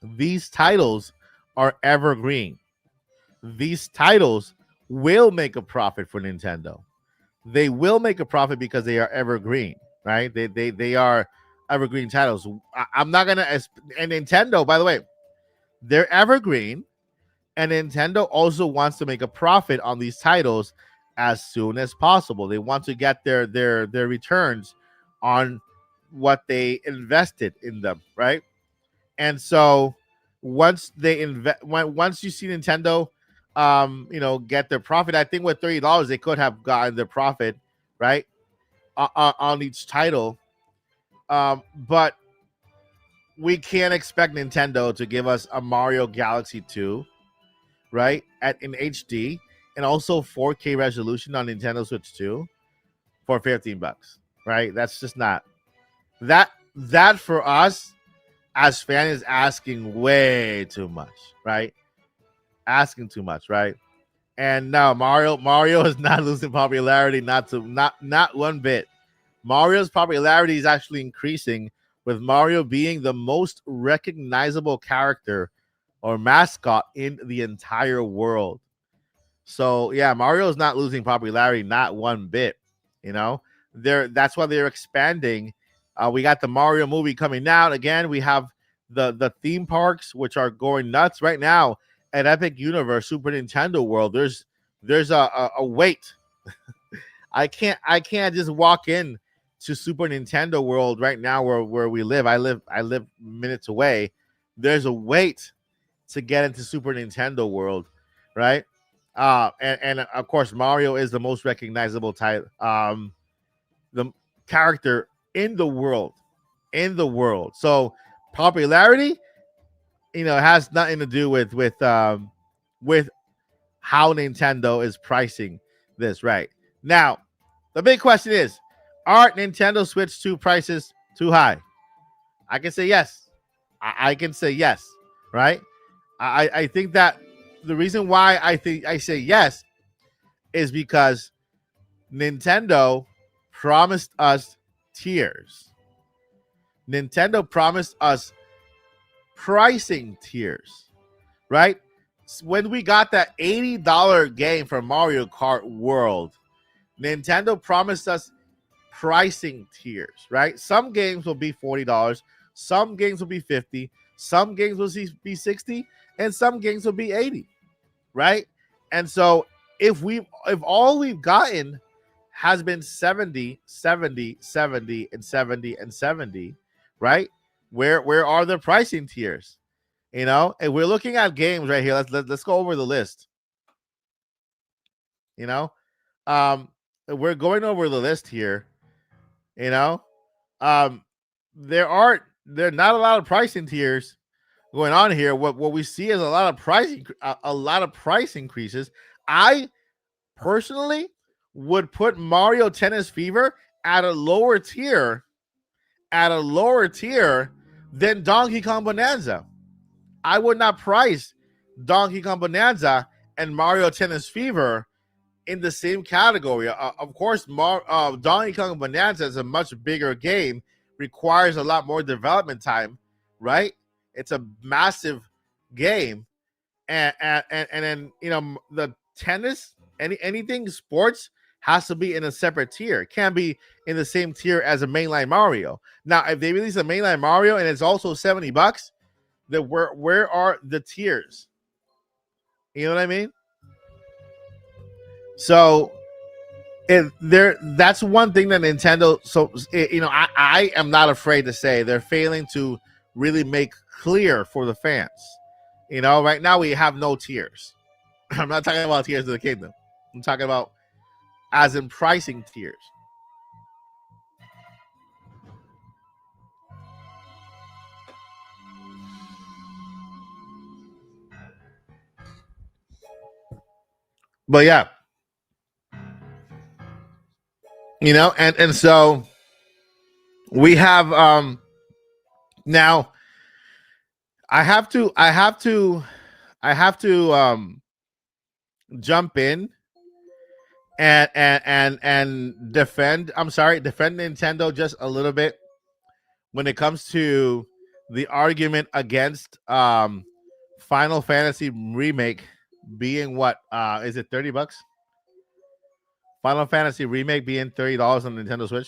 These titles are evergreen. These titles will make a profit for Nintendo. They will make a profit because they are evergreen, right? They are evergreen titles. I'm not gonna and Nintendo, by the way, they're evergreen, and Nintendo also wants to make a profit on these titles as soon as possible. They want to get their returns on what they invested in them, right? And so once they once you see Nintendo, get their profit, I think with $30 they could have gotten their profit, right, on each title. But we can't expect Nintendo to give us a Mario Galaxy 2, right, at in HD and also 4K resolution on Nintendo Switch 2 for $15, right? That's just not that for us as fans is asking way too much, right? Asking too much, right? And no, Mario is not losing popularity, not one bit. Mario's popularity is actually increasing, with Mario being the most recognizable character or mascot in the entire world. So yeah, Mario is not losing popularity, not one bit. You know, that's why they're expanding. We got the Mario movie coming out again. We have the theme parks, which are going nuts right now at Epic Universe, Super Nintendo World. There's a wait. I can't just walk in to Super Nintendo World right now where we live. I live minutes away. There's a wait to get into Super Nintendo World, right? And of course Mario is the most recognizable type, the character in the world. So popularity, has nothing to do with how Nintendo is pricing this right now. The big question is, are Nintendo Switch 2 prices too high? I can say yes. I can say yes, right? I think that the reason why I think I say yes is because Nintendo promised us tiers. Nintendo promised us pricing tiers, right? When we got that $80 game for Mario Kart World, Nintendo promised us pricing tiers, right? Some games will be $40, some games will be 50, some games will be 60, and some games will be 80, right? And so if all we've gotten has been 70, 70, 70, and 70 and 70, right? Where are the pricing tiers? And we're looking at games right here. Let's go over the list. You know, we're going over the list here. You know, um, there are not a lot of pricing tiers going on here. What we see is a lot of price increases. I personally would put Mario Tennis Fever at a lower tier, than Donkey Kong Bonanza. I would not price Donkey Kong Bonanza and Mario Tennis Fever in the same category. Of course, Donkey Kong Bonanza is a much bigger game, requires a lot more development time, right? It's a massive game, and then the tennis, anything sports has to be in a separate tier. It can't be in the same tier as a mainline Mario. Now, if they release a mainline Mario and it's also $70, then where are the tiers? You know what I mean? So that's one thing that Nintendo. So I am not afraid to say they're failing to really make clear for the fans. Right now we have no tiers. I'm not talking about tiers of the kingdom. I'm talking about as in pricing tiers. But yeah, You know, and so we have now I have to jump in and defend. I'm sorry, defend Nintendo just a little bit when it comes to the argument against Final Fantasy remake being what is it $30? Final Fantasy remake being $30 on Nintendo Switch.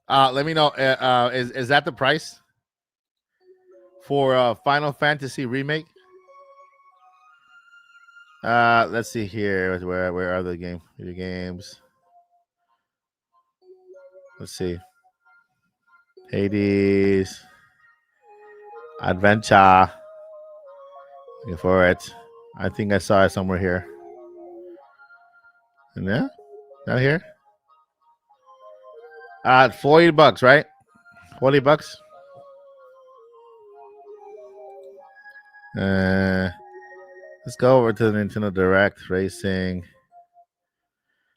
Let me know. Is that the price for Final Fantasy remake? Let's see here. Where are the video games? Let's see. Hades, Adventure. Looking for it. I think I saw it somewhere here. And yeah, not here. $40, right? $40. Let's go over to the Nintendo Direct Racing.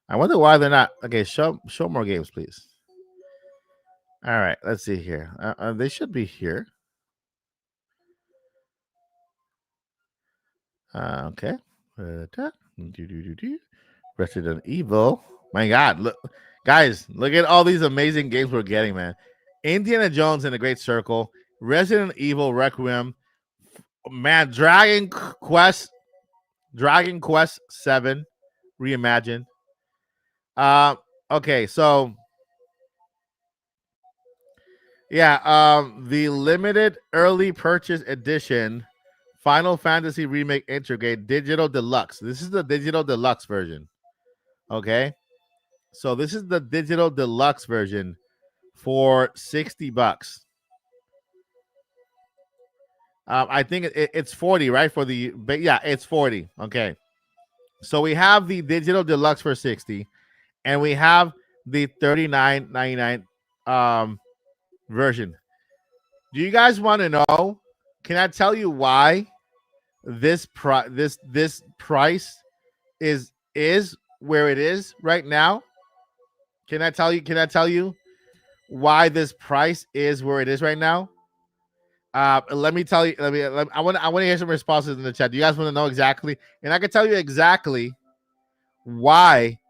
I wonder why they're not. Okay, show more games, please. All right, let's see here. They should be here. Okay. Resident Evil. My God, look, guys, look at all these amazing games we're getting, man. Indiana Jones and the Great Circle, Resident Evil Requiem, man, Dragon Quest 7 reimagined. Okay, so yeah, the limited early purchase edition Final Fantasy Remake Integrate Digital Deluxe. This is the Digital Deluxe version. Okay. So this is the Digital Deluxe version for $60. I think it's 40, right? But yeah, it's 40. Okay. So we have the Digital Deluxe for 60, and we have the $39.99 version. Do you guys want to know? Can I tell you why this price is where it is right now? Can I tell you why this price is where it is right now? Let me tell you. I want to hear some responses in the chat. Do you guys want to know exactly? And I can tell you exactly why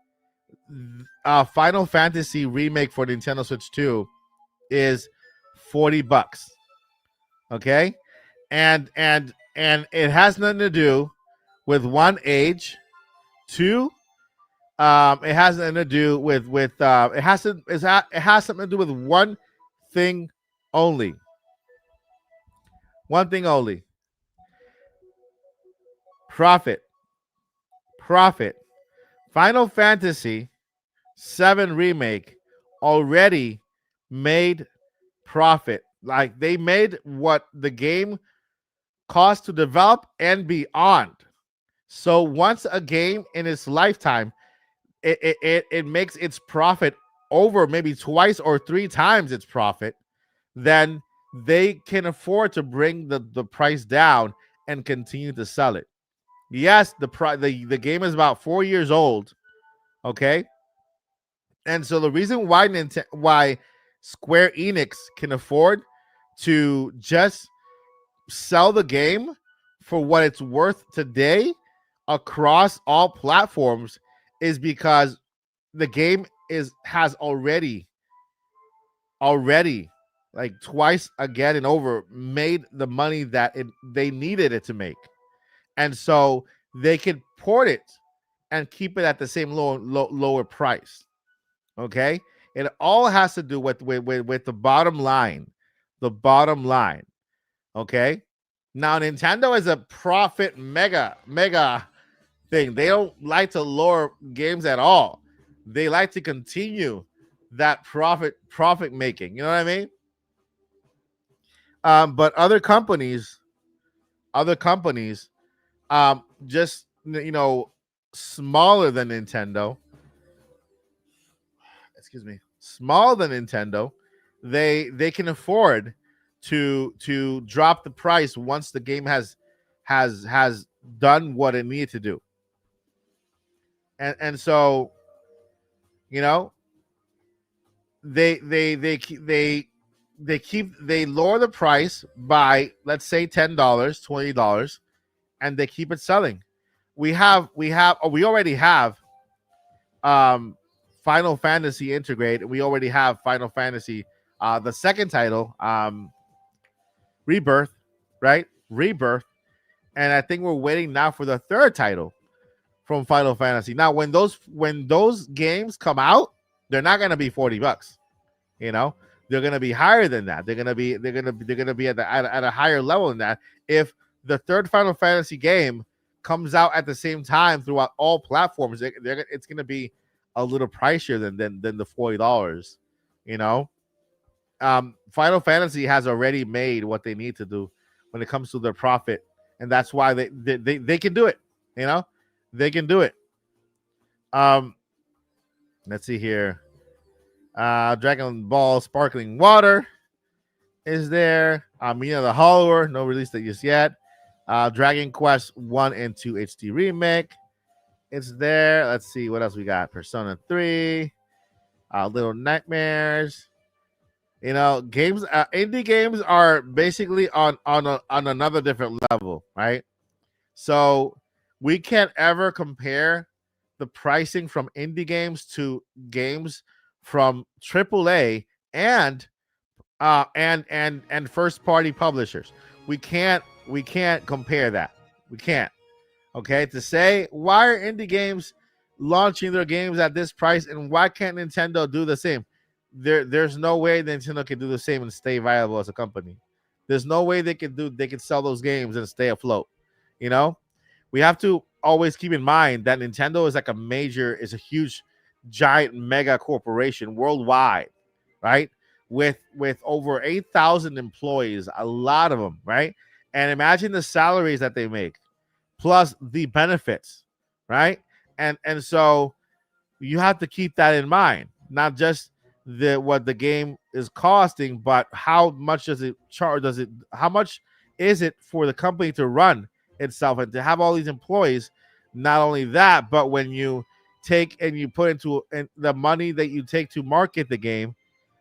Final Fantasy remake for Nintendo Switch 2 is $40. Okay, and it has nothing to do with one age, two. It has nothing to do with it has something to do with one thing only. One thing only. Profit. Final Fantasy 7 remake already made profit. Like they made what the game cost to develop and beyond. So once a game in its lifetime, it makes its profit over maybe twice or three times its profit, then they can afford to bring the price down and continue to sell it. Yes, the game is about 4 years old. Okay. And so the reason why Square Enix can afford to just sell the game for what it's worth today across all platforms is because the game has already like twice again and over made the money that they needed it to make. And so they can port it and keep it at the same lower price. Okay, it all has to do with the bottom line. The bottom line. Okay, now Nintendo is a profit mega thing. They don't like to lower games at all. They like to continue that profit making. You know what I mean? But other companies, just smaller than Nintendo. Excuse me, smaller than Nintendo, they can afford to drop the price once the game has done what it needed to do. and so you know they lower the price by, let's say, $10, $20, and they keep it selling. We already have um Final Fantasy integrate. We already have Final Fantasy, the second title, Rebirth, right? Rebirth, and I think we're waiting now for the third title from Final Fantasy. Now, when those games come out, they're not gonna be $40. You know, they're gonna be higher than that. They're gonna be at a higher level than that. If the third Final Fantasy game comes out at the same time throughout all platforms, it's gonna be a little pricier than the $40. You know, Final Fantasy has already made what they need to do when it comes to their profit, and that's why they can do it. You know, they can do it. Um, let's see here. Dragon Ball Sparkling Water is there. Mina the Hollower, no release date just yet. Dragon Quest 1 and 2 HD Remake. It's there. Let's see what else we got. Persona 3. Little Nightmares. You know, games, indie games are basically on another different level, right? So we can't ever compare the pricing from indie games to games from AAA and first party publishers. We can't compare that. We can't. Okay, to say why are indie games launching their games at this price and why can't Nintendo do the same? There's no way Nintendo can do the same and stay viable as a company. There's no way they can sell those games and stay afloat. You know, we have to always keep in mind that Nintendo is like is a huge, giant, mega corporation worldwide, right? With over 8,000 employees, a lot of them, right? And imagine the salaries that they make, plus the benefits, right? And so you have to keep that in mind, not just what the game is costing, but how much does it charge? How much is it for the company to run itself and to have all these employees? Not only that, but when you take and you put into and the money that you take to market the game,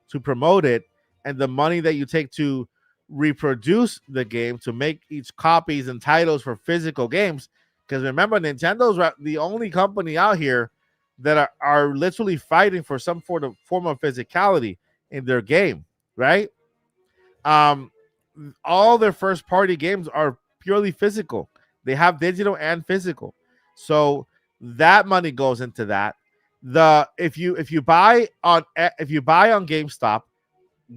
to promote it, and the money that you take to reproduce the game, to make each copies and titles for physical games. Because remember, Nintendo's the only company out here that are literally fighting for some form of physicality in their game, right? Um, all their first party games are purely physical. They have digital and physical, so that money goes into that. If you buy on GameStop,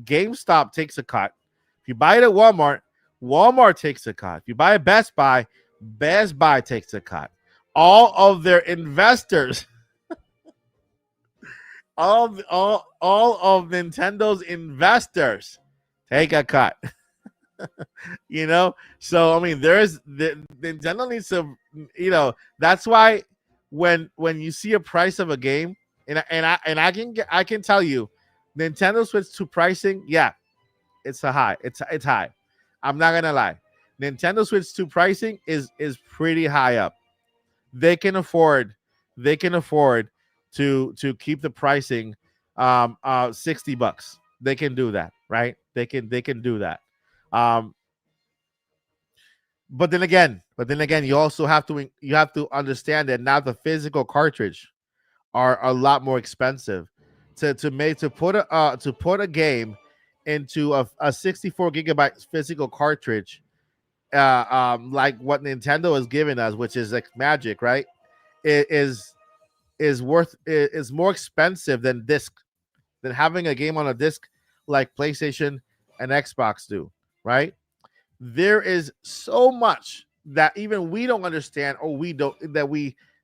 GameStop takes a cut. If you buy it at Walmart, Walmart takes a cut. If you buy at Best Buy, Best Buy takes a cut. All of their investors, all of Nintendo's investors take a cut. So I mean, Nintendo needs to, that's why when you see a price of a game, and I can tell you, Nintendo Switch 2 pricing, yeah, it's a high. It's high. I'm not gonna lie. Nintendo Switch 2 pricing is pretty high up. They can afford to keep the pricing $60. They can do that, right? They can do that. Um, but then again, you have to understand that now the physical cartridge are a lot more expensive to put a game into a 64 gigabyte physical cartridge, like what Nintendo has given us, which is like magic, right? It is more expensive than having a game on a disc like PlayStation and Xbox do, right? There is so much that even we don't understand, or we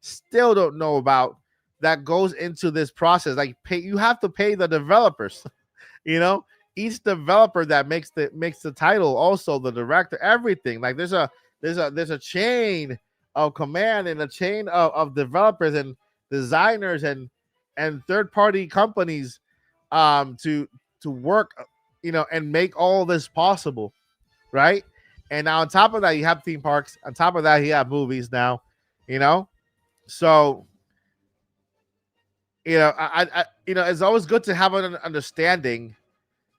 still don't know about, that goes into this process. Like, you have to pay the developers. you know each developer that makes the title, also the director, everything. Like, there's a chain of command and a chain of developers and designers and third party companies, to work, and make all this possible, right? And now on top of that, you have theme parks. On top of that, you have movies now, you know. So It's always good to have an understanding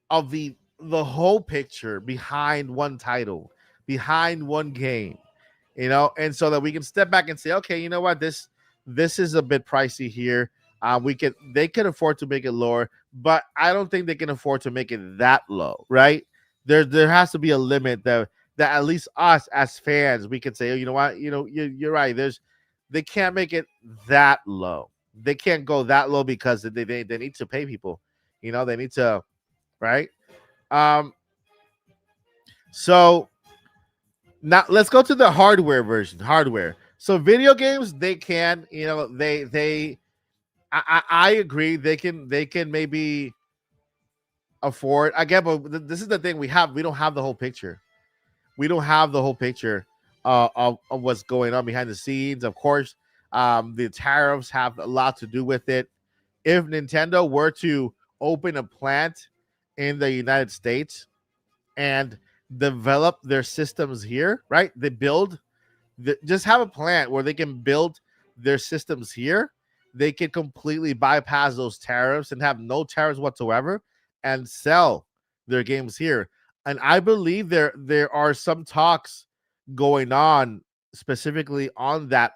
of the whole picture behind one title, behind one game, and so that we can step back and say, okay, you know what, this is a bit pricey here. They can afford to make it lower, but I don't think they can afford to make it that low, right? There has to be a limit that at least us as fans we can say, oh, you know what, you're right. They can't make it that low. They can't go that low because they need to pay people. They need to, right? Um, so now let's go to the hardware version. Hardware. So video games, they can, they I agree. They can maybe afford. I get, but this is the thing we don't have the whole picture. We don't have the whole picture of what's going on behind the scenes. Of course, the tariffs have a lot to do with it. If Nintendo were to open a plant in the United States and develop their systems here, right? Just have a plant where they can build their systems here. They can completely bypass those tariffs and have no tariffs whatsoever and sell their games here. And I believe there are some talks going on specifically on that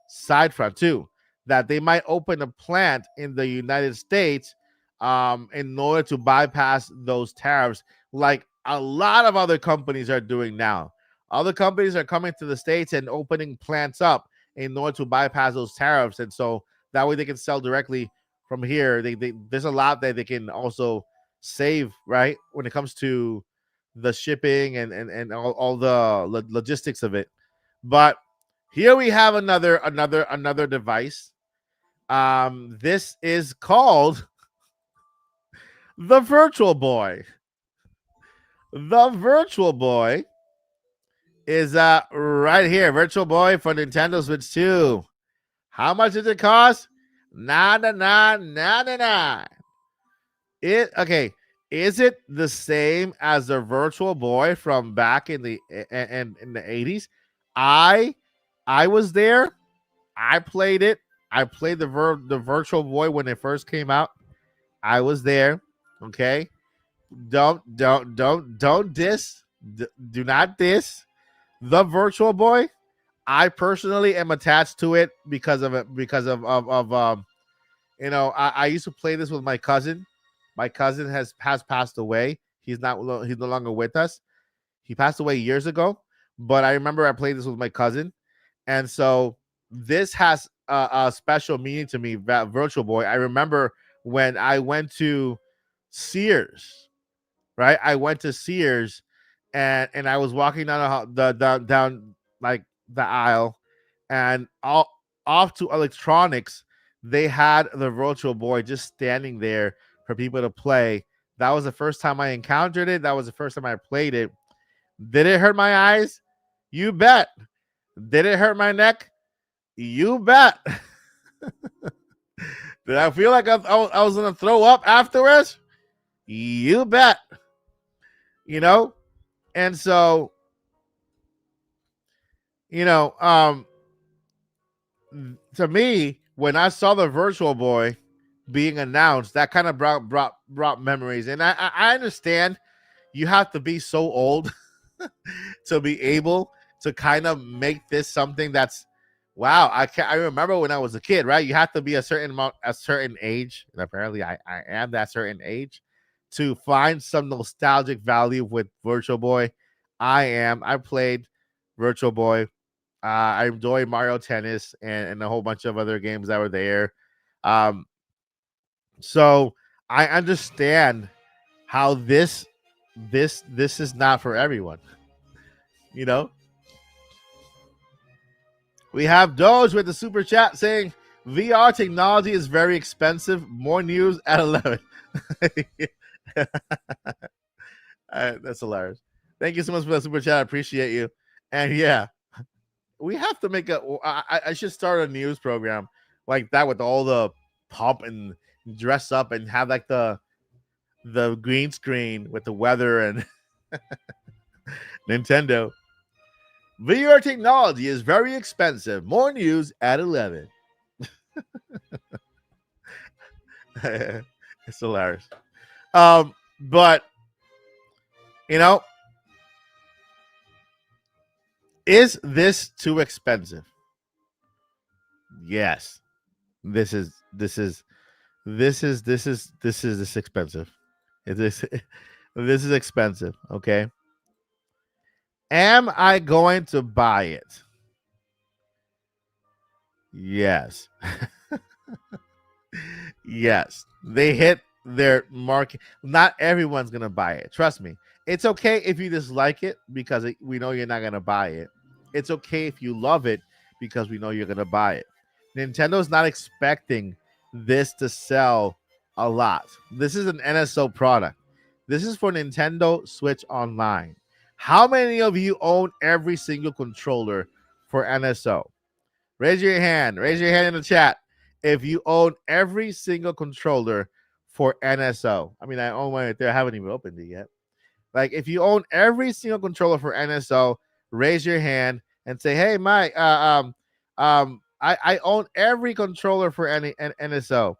side front too, that they might open a plant in the United States in order to bypass those tariffs, like a lot of other companies are doing now. Other companies are coming to the States and opening plants up in order to bypass those tariffs. And so that way they can sell directly from here. There's a lot that they can also save, right? When it comes to the shipping and all the logistics of it. But here we have another device. This is called the Virtual Boy. The Virtual Boy is right here. Virtual Boy for Nintendo Switch 2. How much does it cost? 99.99. Is it the same as the Virtual Boy from back in the 80s? I was there. I played it. I played the Virtual Boy when it first came out. I was there. Okay. Don't diss. Do not diss the Virtual Boy. I personally am attached to it because of it, because of I used to play this with my cousin. My cousin has passed away. He's no longer with us. He passed away years ago, but I remember I played this with my cousin, and so this has a special meaning to me. That Virtual Boy. I remember when I went to Sears, right? I went to Sears, and I was walking down down like the aisle, and all off to electronics. They had the Virtual Boy just standing there for people to play. That was the first time I encountered it. That was the first time I played it. Did it hurt my eyes? You bet. Did it hurt my neck? You bet. Did I feel like I was going to throw up afterwards? You bet. And so, to me, when I saw the Virtual Boy being announced, that kind of brought memories. And I understand you have to be so old to be able to kind of make this something that's wow. I remember when I was a kid, right? You have to be a certain age, and apparently I am that certain age to find some nostalgic value with Virtual Boy. I played Virtual Boy. I enjoyed Mario Tennis and a whole bunch of other games that were there. Um, so I understand how this is not for everyone. You know, we have Doge with the super chat saying VR technology is very expensive. More news at 11. That's hilarious. Thank you so much for that super chat. I appreciate you. And yeah, we have to make I should start a news program like that with all the pump and dress up and have like the green screen with the weather and Nintendo. VR technology is very expensive. More news at 11. It's hilarious. But you know, is this too expensive? Yes. This is this is this expensive. It is this is expensive. Okay. Am I going to buy it? Yes. Yes, they hit their market. Not everyone's gonna buy it. Trust me. It's okay if you dislike it because we know you're not gonna buy it. It's okay if you love it because we know you're gonna buy it. Nintendo's not expecting this to sell a lot. This is an NSO product. This is for Nintendo Switch Online. How many of you own every single controller for NSO? Raise your hand. Raise your hand in the chat if you own every single controller for NSO. I mean, I own one right there. I haven't even opened it yet. Like, if you own every single controller for NSO, raise your hand and say, "Hey, Mike, I own every controller for NSO."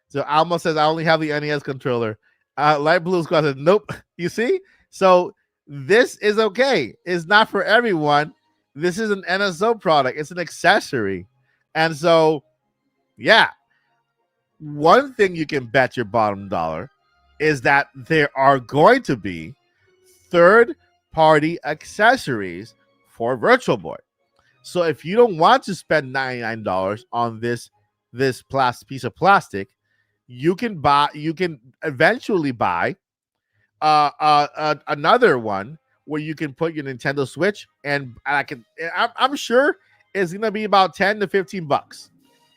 So Alma says, "I only have the NES controller." Light Blue Squad says, "Nope." You see? So this is okay. It's not for everyone. This is an NSO product. It's an accessory. And so, yeah, one thing you can bet your bottom dollar is that there are going to be third party accessories for Virtual Boy. So if you don't want to spend $99 on this piece of plastic, you can eventually buy another one where you can put your Nintendo Switch, and I'm sure it's gonna be about 10 to 15 bucks.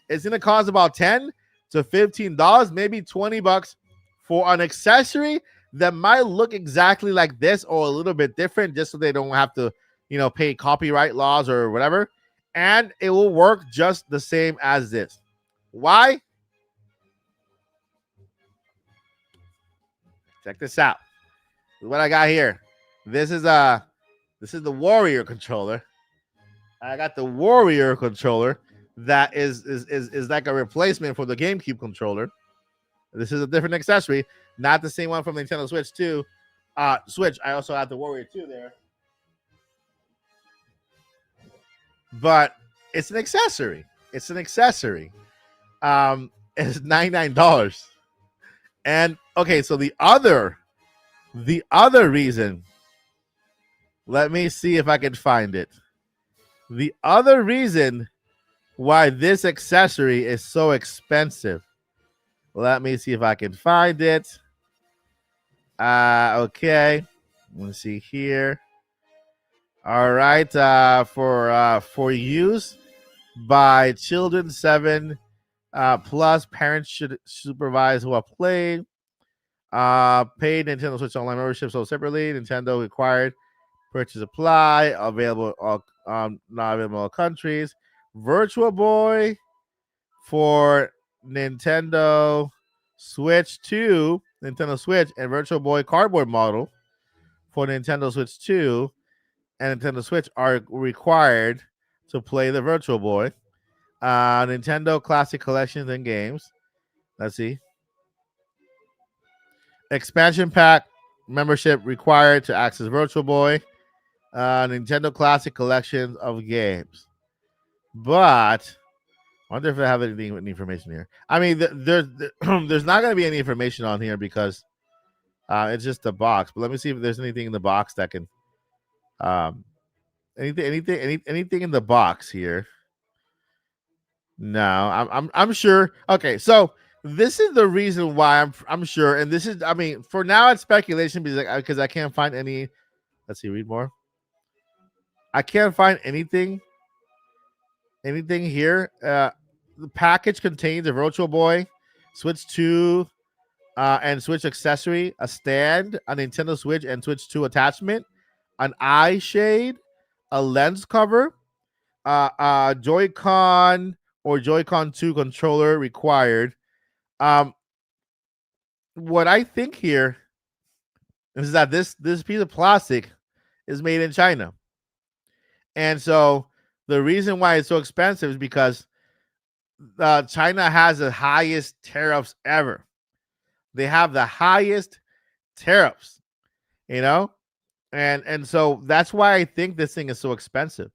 It's gonna cost about 10 to $15, maybe 20 bucks for an accessory that might look exactly like this or a little bit different, just so they don't have to, pay copyright laws or whatever. And it will work just the same as this. Why? Check this out. This is what I got here. This is the Warrior controller. I got the Warrior controller that is like a replacement for the GameCube controller. This is a different accessory, not the same one from Nintendo Switch 2. Switch. I also have the Warrior 2 there, but it's an accessory. It's an accessory. It's $99. And okay, so the other reason, let me see if I can find it. The other reason why this accessory is so expensive. Let me see if I can find it. Okay. Let's see here. All right. For use by children 7 plus, parents should supervise while playing. Paid Nintendo Switch Online membership sold separately. Nintendo required purchase apply. Available all not available in all countries. Virtual Boy for Nintendo Switch 2, Nintendo Switch, and Virtual Boy cardboard model for Nintendo Switch 2 and Nintendo Switch are required to play the Virtual Boy. Nintendo Classic Collections and Games. Let's see. Expansion pack membership required to access Virtual Boy. Nintendo Classic Collections of Games. But I wonder if I have any information here. I mean, there's not going to be any information on here because it's just a box. But let me see if there's anything in the box that can, anything in the box here. No, I'm sure. Okay, so this is the reason why I'm sure, and this is, I mean, for now it's speculation because I can't find any. Let's see, read more. I can't find anything here. The package contains a Virtual Boy, Switch 2, and Switch accessory, a stand, a Nintendo Switch and Switch 2 attachment, an eye shade, a lens cover, Joy-Con or Joy-Con 2 controller required. What I think here is that this piece of plastic is made in China. And so the reason why it's so expensive is because China has the highest tariffs ever. They have the highest tariffs, you know, and so that's why I think this thing is so expensive.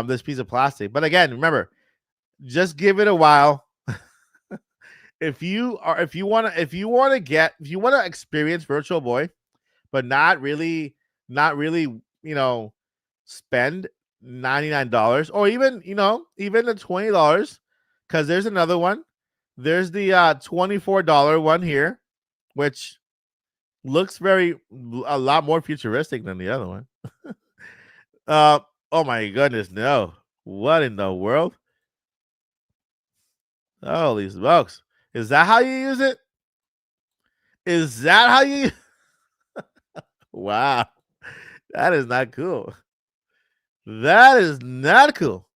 This piece of plastic. But again, remember, just give it a while. If you want to experience Virtual Boy, but not really, spend $99 or even the $20, because there's another one. There's the $24 one here, which looks a lot more futuristic than the other one. uh oh my goodness, no. What in the world? Holy smokes. Is that how you use it? Is that how you Wow. That is not cool. That is not cool.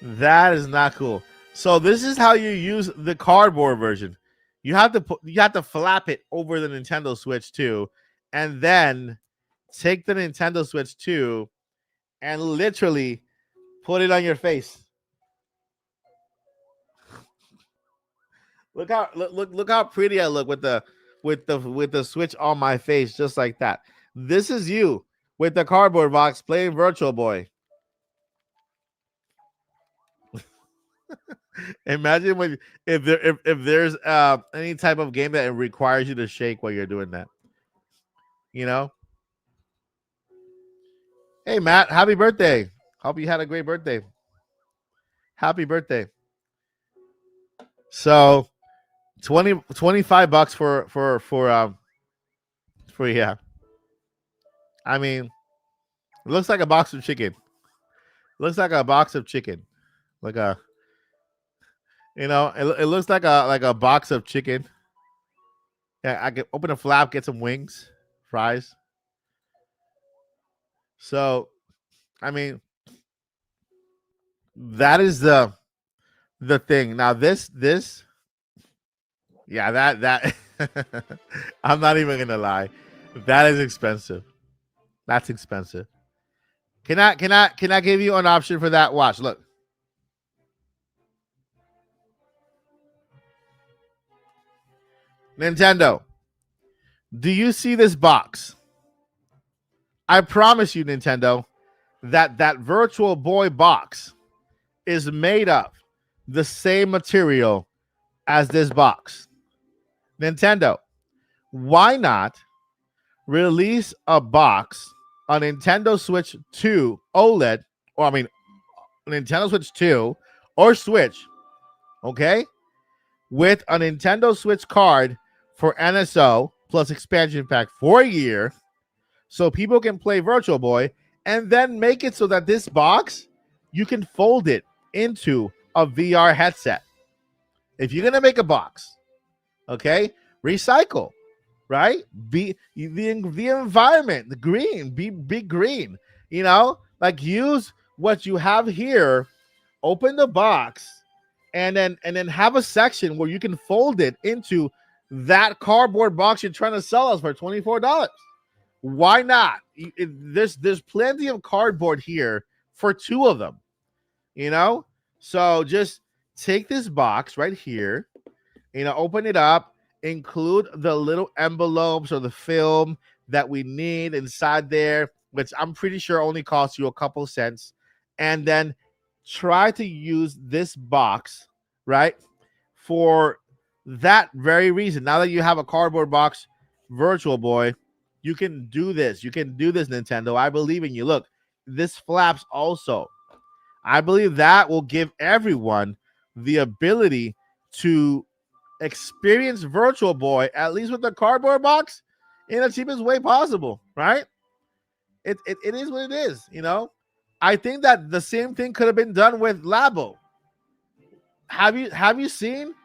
That is not cool. So this is how you use the cardboard version. You have to flap it over the Nintendo Switch 2, and then take the Nintendo Switch 2 and literally put it on your face. Look how pretty I look with the Switch on my face, just like that. This is you with the cardboard box playing Virtual Boy. Imagine when if there's any type of game that requires you to shake while you're doing that. You know. Hey Matt, happy birthday! Hope you had a great birthday. Happy birthday. So 25 bucks for yeah. I mean, it looks like a box of chicken. Looks like a box of chicken. Like a it looks like a box of chicken. Yeah, I can open a flap, get some wings, fries. So I mean, that is the thing. Now this yeah, that I'm not even gonna lie. That is expensive. That's expensive. Can I give you an option for that? Watch, look. Nintendo, do you see this box? I promise you, Nintendo, that Virtual Boy box is made of the same material as this box. Nintendo, why not release a box, a Nintendo Switch 2 OLED, or I mean, Nintendo Switch 2 or Switch, okay, with a Nintendo Switch card for NSO plus expansion pack for a year, so people can play Virtual Boy, and then make it so that this box, you can fold it into a VR headset. If you're gonna make a box, okay, recycle, right? Be the environment, the green, be green. Like use what you have here. Open the box, and then have a section where you can fold it into that cardboard box you're trying to sell us for $24. Why not? There's plenty of cardboard here for two of them. You know, so just take this box right here, open it up, include the little envelopes or the film that we need inside there, which I'm pretty sure only costs you a couple cents, and then try to use this box, right, for that very reason. Now that you have a cardboard box Virtual Boy, you can do this. You can do this, Nintendo. I believe in you. Look, this flaps also. I believe that will give everyone the ability to experience Virtual Boy, at least with the cardboard box, in the cheapest way possible, right? It is what it is. I think that the same thing could have been done with Labo. Have you seen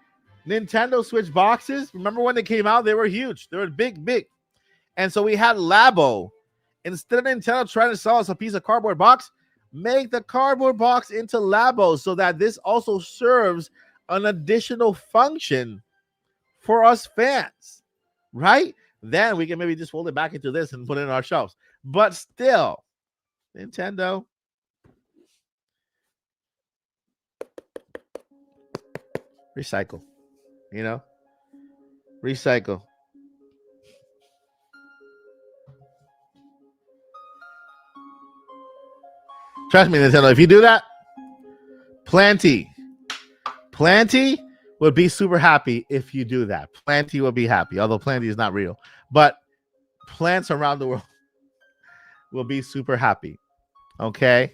Nintendo Switch boxes? Remember when they came out? They were huge. They were big, big. And so we had Labo. Instead of Nintendo trying to sell us a piece of cardboard box, make the cardboard box into Labo so that this also serves an additional function for us fans, right? Then we can maybe just fold it back into this and put it in our shelves. But still, Nintendo, Recycle. You know, recycle. Trust me, Nintendo. If you do that, plenty, plenty would be super happy if you do that. Plenty will be happy, although plenty is not real. But plants around the world will be super happy. Okay.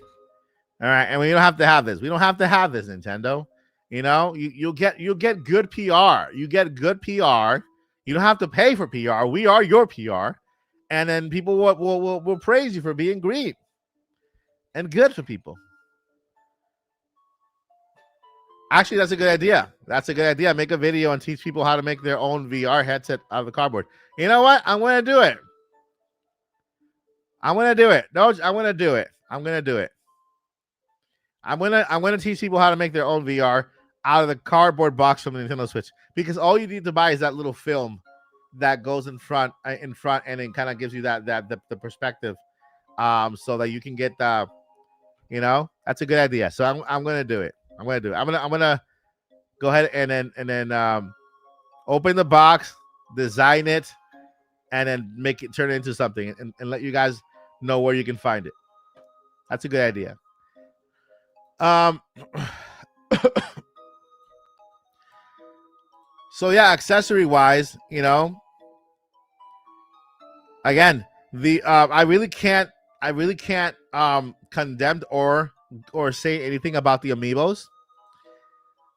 All right. And we don't have to have this. We don't have to have this, Nintendo. You know, you'll get good PR. You get good PR. You don't have to pay for PR. We are your PR. And then people will praise you for being green and good for people. Actually, that's a good idea. That's a good idea. Make a video and teach people how to make their own VR headset out of the cardboard. You know what? I'm going to do it. I'm going to do it. No, I'm going to do it. I'm going to do it. I'm gonna teach people how to make their own VR out of the cardboard box from the Nintendo Switch, because all you need to buy is that little film that goes in front, and it kind of gives you the perspective, so that you can get the, you know, that's a good idea. So I'm gonna do it. I'm gonna go ahead and then open the box, design it, and then make it turn it into something, and let you guys know where you can find it. That's a good idea. So yeah, accessory wise, you know, again, the I really can't condemn or say anything about the amiibos,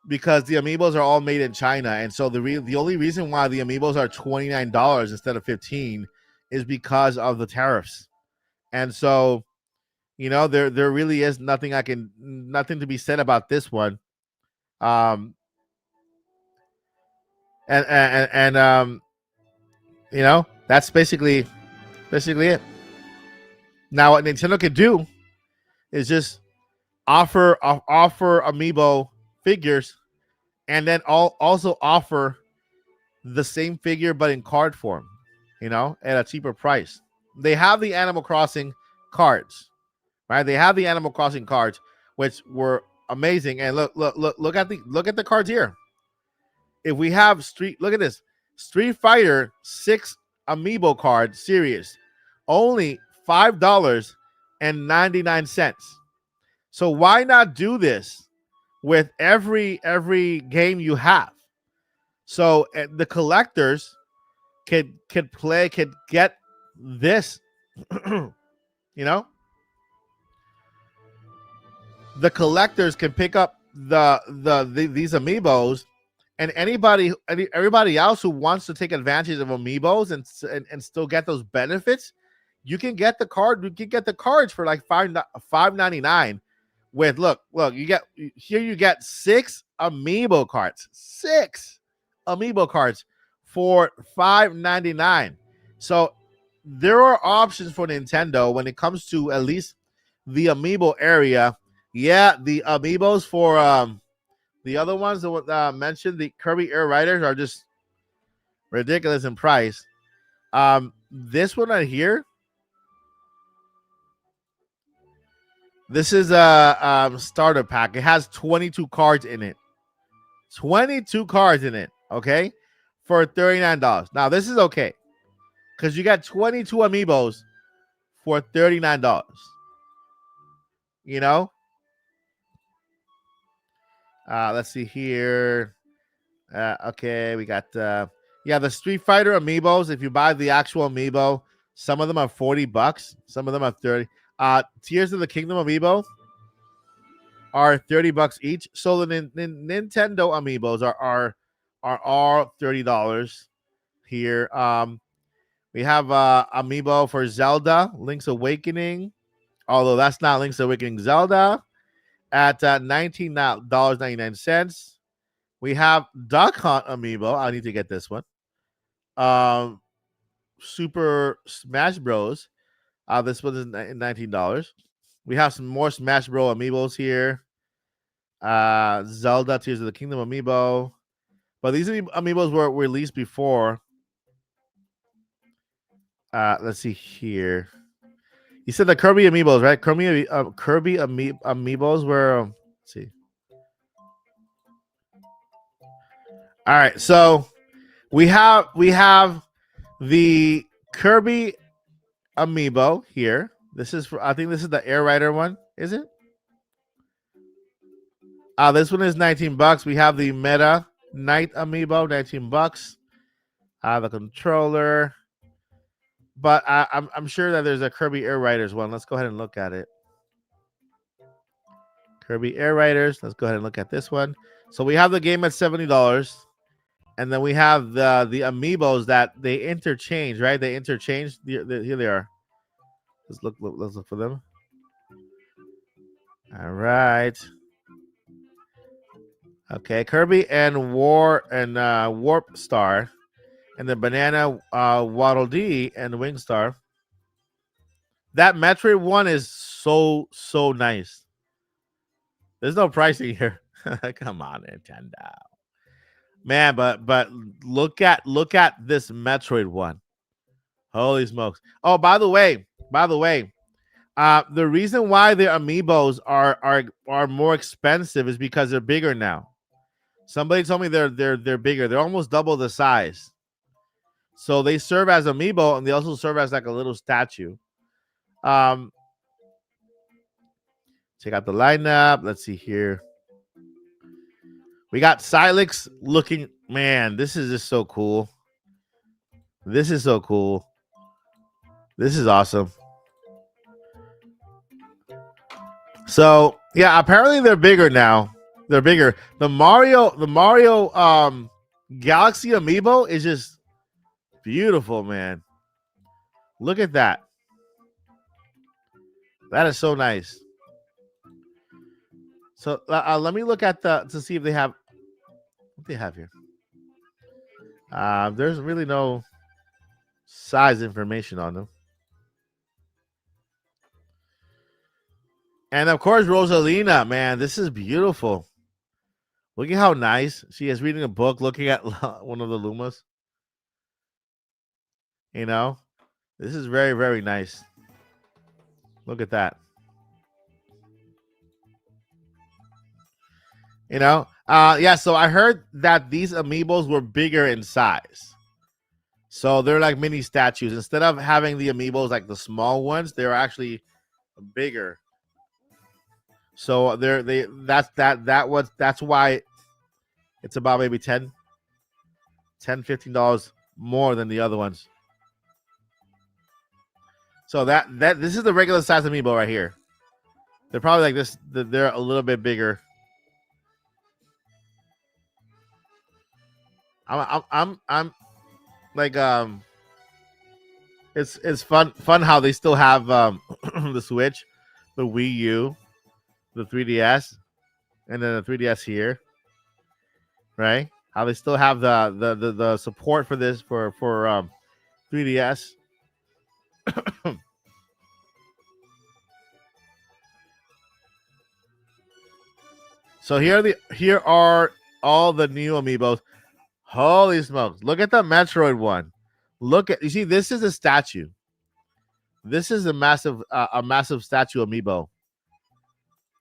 because the amiibos are all made in China, and so the only reason why the amiibos are $29 instead of 15 is because of the tariffs. And so, you know, there really is nothing to be said about this one. Um and you know, that's basically it. Now what Nintendo could do is just offer amiibo figures, and then also offer the same figure but in card form, you know, at a cheaper price. They have the Animal Crossing cards, right? They have the Animal Crossing cards, which were amazing. And look at the cards here. If we have look at this Street Fighter 6 amiibo card series, only $5.99. So why not do this with every game you have? So the collectors could get this. You know, the collectors can pick up these amiibos, and everybody else who wants to take advantage of amiibos and still get those benefits, you can get the card. You can get the cards for like $5.99. With look, you get 6 amiibo cards, 6 amiibo cards for $5.99. So there are options for Nintendo when it comes to at least the amiibo area. Yeah, the amiibos for the other ones that mentioned, the Kirby Air Riders, are just ridiculous in price. This one right here, this is a starter pack. It has 22 cards in it. 22 cards in it, okay, for $39. Now this is okay, because you got 22 amiibos for $39. You know, let's see here. Okay, we got the Street Fighter amiibos. If you buy the actual amiibo, some of them are $40, some of them are 30. Tears of the Kingdom amiibo are $30 each. So the Nintendo amiibos are all $30 here. We have amiibo for Zelda Link's Awakening, although that's not Link's Awakening Zelda, at $19.99. We have Duck Hunt amiibo. I need to get this one. Super Smash Bros. This one is $19. We have some more Smash Bros. Amiibos here. Zelda Tears of the Kingdom amiibo. But these amiibos were released before. Let's see here. You said the Kirby amiibos, right? Kirby amiibos were. Let's see. All right, so we have the Kirby Amiibo here. This is for, I think this is the Air Rider one. Is it? This one is $19. We have the Meta Knight Amiibo, $19. The controller, but I'm sure that there's a Kirby Air Riders one. Let's go ahead and look at it. Kirby Air Riders. Let's go ahead and look at this one. So we have the game at $70, and then we have the Amiibos that they interchange, right? They interchange. Here they are. Let's look for them. All right. Okay, Kirby and Warp Star, and the Banana Waddle Dee and Wingstar. That Metroid one is so nice. There's no pricing here. Come on, Nintendo. Man, but look at this Metroid one. Holy smokes. Oh, by the way, the reason why the Amiibos are more expensive is because they're bigger now. Somebody told me they're bigger. They're almost double the size. So they serve as Amiibo, and they also serve as like a little statue. Check out the lineup. Let's see here. We got Silex looking. Man, this is just so cool. This is so cool. This is awesome. So yeah, apparently they're bigger now. They're bigger. The Mario Galaxy Amiibo is just beautiful, man. Look at that. That is so nice. So let me look at to see if they have what they have here. There's really no size information on them. And of course, Rosalina, man, this is beautiful. Look at how nice she is reading a book, looking at one of the Lumas. You know, this is very, very nice. Look at that. You know, yeah. So I heard that these Amiibos were bigger in size. So they're like mini statues. Instead of having the Amiibos like the small ones, they're actually bigger. So that's why it's about maybe $15 more than the other ones. So that this is the regular size Amiibo right here. They're probably like this. They're a little bit bigger. I'm like it's fun how they still have the Switch, the Wii U, the 3DS, and then the 3DS here, right? How they still have the support for this for 3DS. So here are all the new Amiibos. Holy smokes! Look at the Metroid one. You see, this is a statue. This is a massive statue Amiibo.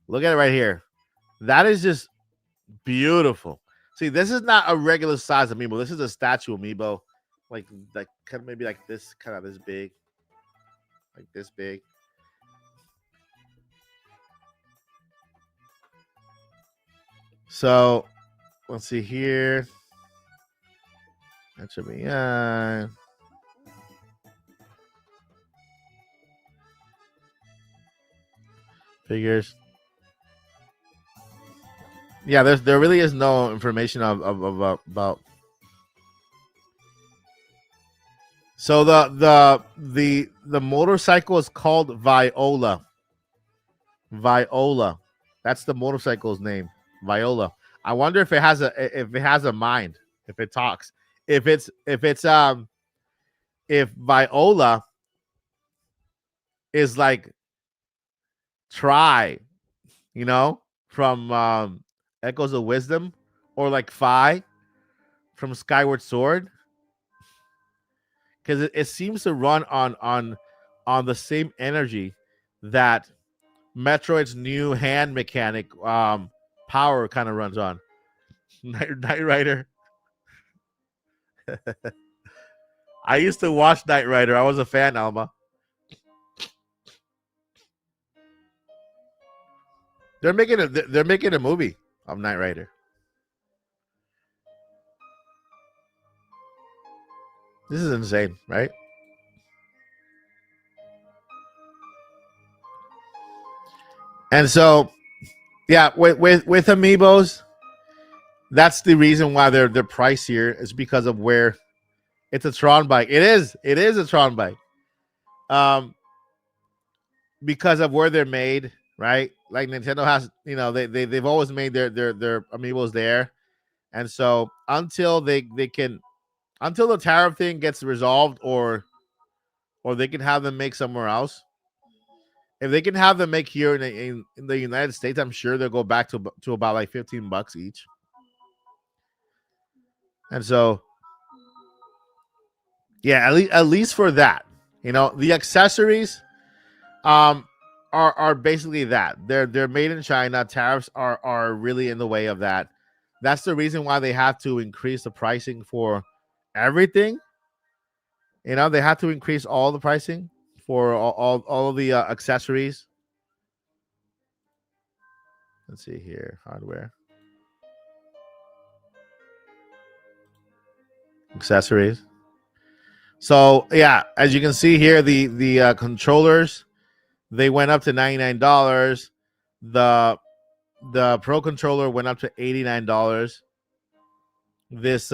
Look at it right here. That is just beautiful. See, this is not a regular size Amiibo. This is a statue Amiibo, like kind of maybe like this, kind of this big, like this big. So let's see here. That should be figures. Yeah, there really is no information about. So the motorcycle is called Viola. Viola, that's the motorcycle's name. Viola. I wonder if it has a mind, if it talks, if Viola is like try, you know, from Echoes of Wisdom, or like Phi from Skyward Sword, because it seems to run on the same energy that Metroid's new hand mechanic power kind of runs on. Knight Rider. I used to watch Knight Rider. I was a fan, Alma. They're making a movie of Knight Rider. This is insane, right? And so, yeah, with amiibos, that's the reason why they're pricier is because of where it's a Tron bike. It is a Tron bike. Um, because of where they're made, right? Like Nintendo has, they've always made their amiibos there, and so until the tariff thing gets resolved, or they can have them make somewhere else. If they can have them make here in the United States, I'm sure they'll go back to about like $15 each. And so, yeah, at least for that, the accessories um are basically that. They're made in China. Tariffs are really in the way of that. That's the reason why they have to increase the pricing for everything. They have to increase all the pricing for all of the accessories. Let's see here, hardware, accessories. So yeah, as you can see here, the controllers, they went up to $99. The the Pro controller went up to $89. This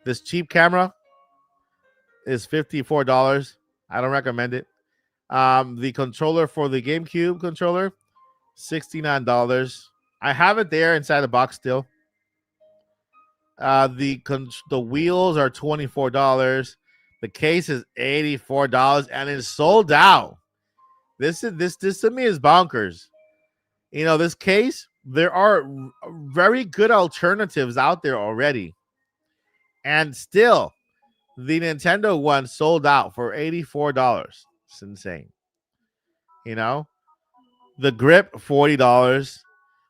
this cheap camera is $54. I don't recommend it. The controller for the GameCube controller, $69. I have it there inside the box still. The wheels are $24. The case is $84 and it's sold out. This to me is bonkers. This case, there are very good alternatives out there already. And still, the Nintendo one sold out for $84. It's insane. You know, the grip, $40.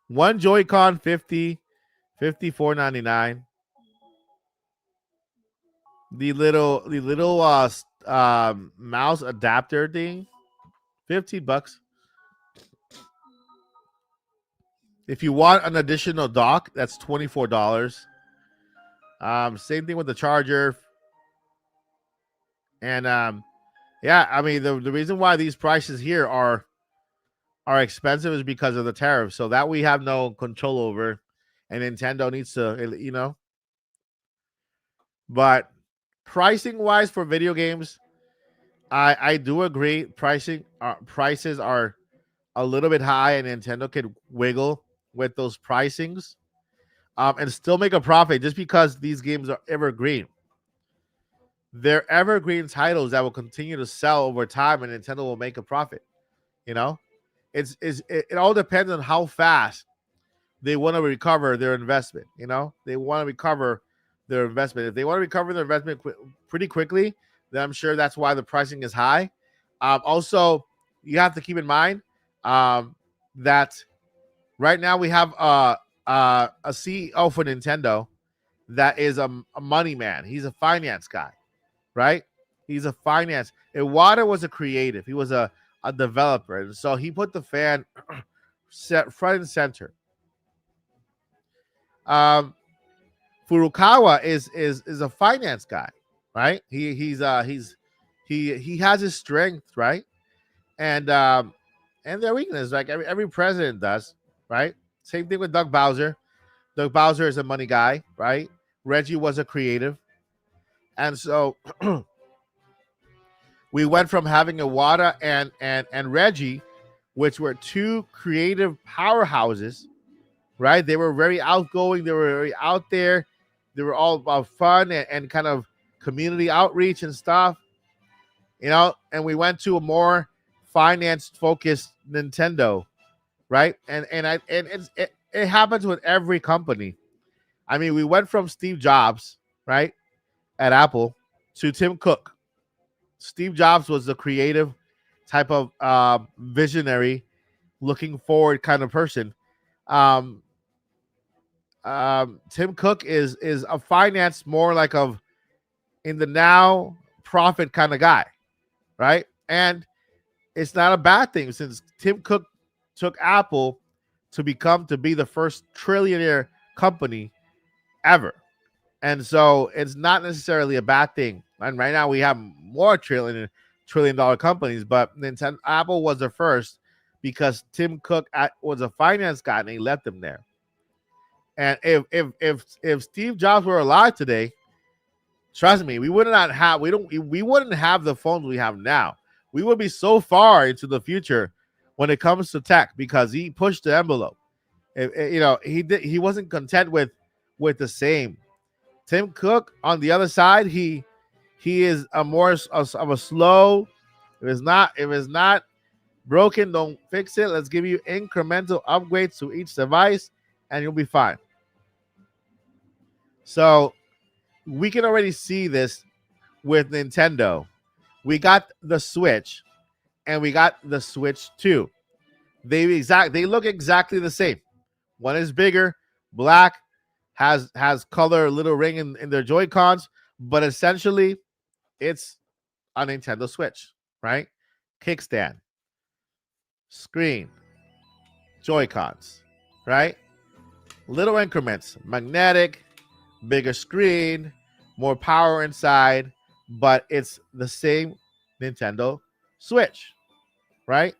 One Joy-Con, 50, 54.99. The little mouse adapter thing, $15. If you want an additional dock, that's $24. Same thing with the charger. And yeah, I mean the reason why these prices here are expensive is because of the tariffs. So that we have no control over, and Nintendo needs to. But pricing wise for video games, I do agree. Prices are a little bit high, and Nintendo could wiggle with those pricings, and still make a profit just because these games are evergreen. They're evergreen titles that will continue to sell over time, and Nintendo will make a profit. You know, it all depends on how fast they want to recover their investment. They want to recover their investment. If they want to recover their investment pretty quickly, then I'm sure that's why the pricing is high. Also, you have to keep in mind that right now we have a CEO for Nintendo that is a money man. He's a finance guy, right? He's a finance. Iwata was a creative. He was a developer, and so he put the fan set front and center. Um, Furukawa is a finance guy, right? He has his strength, right? And their weakness, like every president does, right? Same thing with Doug Bowser. Doug Bowser is a money guy, right? Reggie was a creative, and so we went from having Iwata and Reggie, which were two creative powerhouses, right? They were very outgoing. They were very out there. They were all about fun and kind of community outreach and stuff, And we went to a more finance focused Nintendo, right? And it happens with every company. I mean, we went from Steve Jobs, right, at Apple, to Tim Cook. Steve Jobs was the creative type of visionary, looking forward kind of person. Um, Tim Cook is a finance more like of in the now profit kind of guy, right? And it's not a bad thing since Tim Cook took Apple to be the first trillionaire company ever. And so it's not necessarily a bad thing. And right now we have more trillion dollar companies, but Nintendo Apple was the first because Tim Cook was a finance guy and he left them there. And if Steve Jobs were alive today, trust me, we wouldn't have the phones we have now. We would be so far into the future when it comes to tech because he pushed the envelope. He wasn't content with the same. Tim Cook on the other side, he is a more of a slow. If it's not broken, don't fix it. Let's give you incremental upgrades to each device, and you'll be fine. So we can already see this with Nintendo. We got the Switch, and we got the Switch 2. They look exactly the same. One is bigger, black, has color little ring in their Joy Cons, but essentially it's a Nintendo Switch, right? Kickstand, screen, Joy Cons, right? Little increments, magnetic, bigger screen, more power inside, but it's the same Nintendo Switch, right?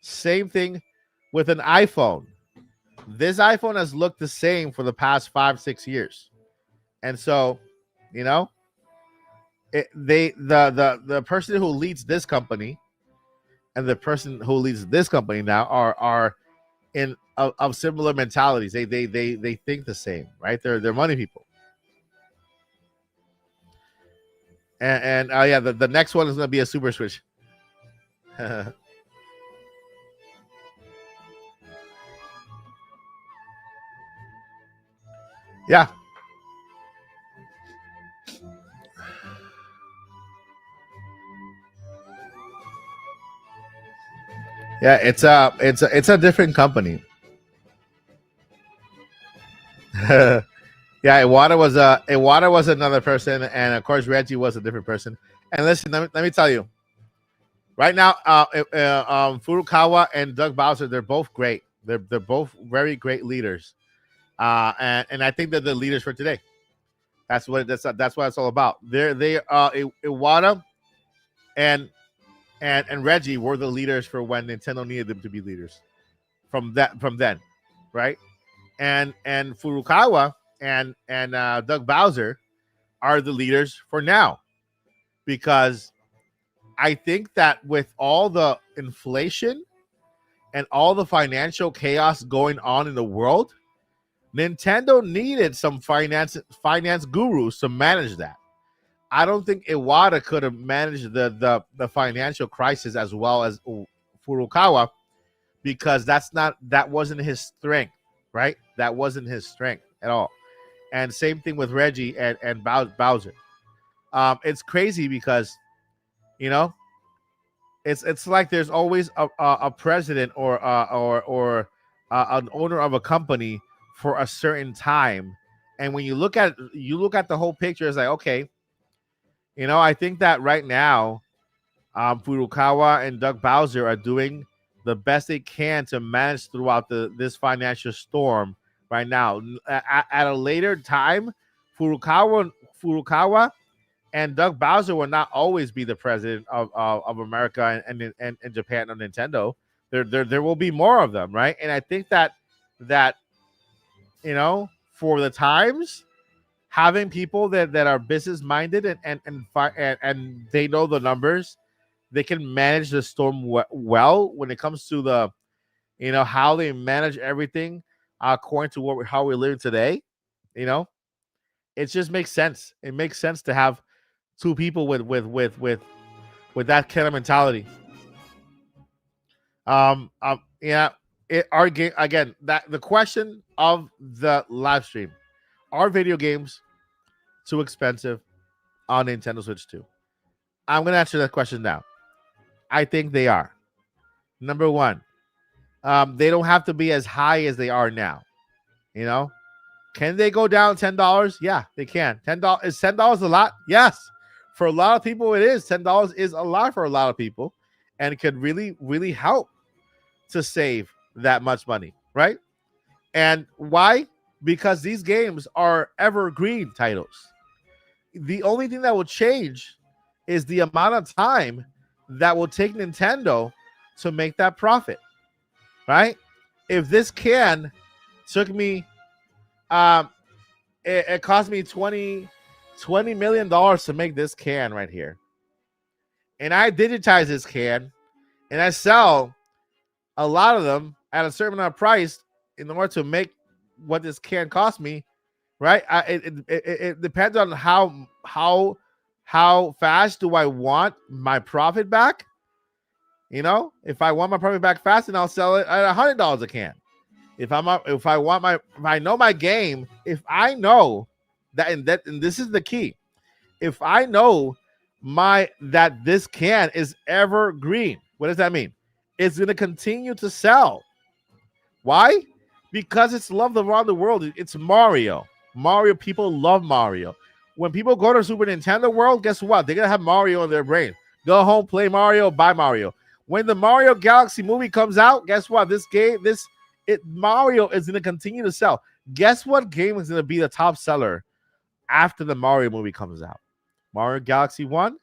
Same thing with an iPhone. This iPhone has looked the same for the past 5-6 years. And so, you know, the person who leads this company and the person who leads this company now are in of similar mentalities. They think the same, right? They're money people. And yeah, the next one is going to be a Super Switch. Yeah. Yeah, it's a different company. Yeah, Iwata was another person, and of course Reggie was a different person. And listen, let me tell you, right now, Furukawa and Doug Bowser, they're both great. They're both very great leaders, and I think they're the leaders for today. That's what it's all about. Iwata and and Reggie were the leaders for when Nintendo needed them to be leaders. From then, right? And Furukawa and Doug Bowser are the leaders for now because I think that with all the inflation and all the financial chaos going on in the world, Nintendo needed some finance gurus to manage that. I don't think Iwata could have managed the financial crisis as well as Furukawa because that wasn't his strength, right? That wasn't his strength at all. And same thing with Reggie and Bowser. It's crazy because you know it's like there's always a president or an owner of a company for a certain time, and when you look at the whole picture, it's like okay, I think that right now, Furukawa and Doug Bowser are doing the best they can to manage throughout this financial storm right now. At a later time, Furukawa and Doug Bowser will not always be the president of America and Japan on Nintendo. There will be more of them, right? And I think that for the times, having people that are business minded and they know the numbers, they can manage the storm well when it comes to how they manage everything according to how we're living today. You know, it just makes sense. It makes sense to have two people with that kind of mentality. Yeah. Our game again. That the question of the live stream: are video games too expensive on Nintendo Switch 2? I'm gonna answer that question now. I think they are. Number one, they don't have to be as high as they are now. You know, Can they go down $10? Yeah, they can. $10 is $10 a lot? Yes. For a lot of people, it is. $10 is a lot for a lot of people, and it could really, really help to save that much money, right? And why? Because these games are evergreen titles. The only thing that will change is the amount of time that will take Nintendo to make that profit, right? If this can took me, um, it cost me $20 million to make this can right here, and I digitize this can, and I sell a lot of them at a certain amount of price in order to make what this can cost me, right? It depends on how fast do I want my profit back. If I want my profit back fast, then I'll sell it at $100 a can. If I know my game, if I know and this is the key, if I know that this can is evergreen, what does that mean? It's going to continue to sell. Why? Because it's loved around the world. It's Mario. People love Mario. When people go to Super Nintendo World, guess what? They're going to have Mario in their brain. Go home, play Mario, buy Mario. When the Mario Galaxy movie comes out, guess what? Mario is going to continue to sell. Guess what game is going to be the top seller after the Mario movie comes out? Mario Galaxy 1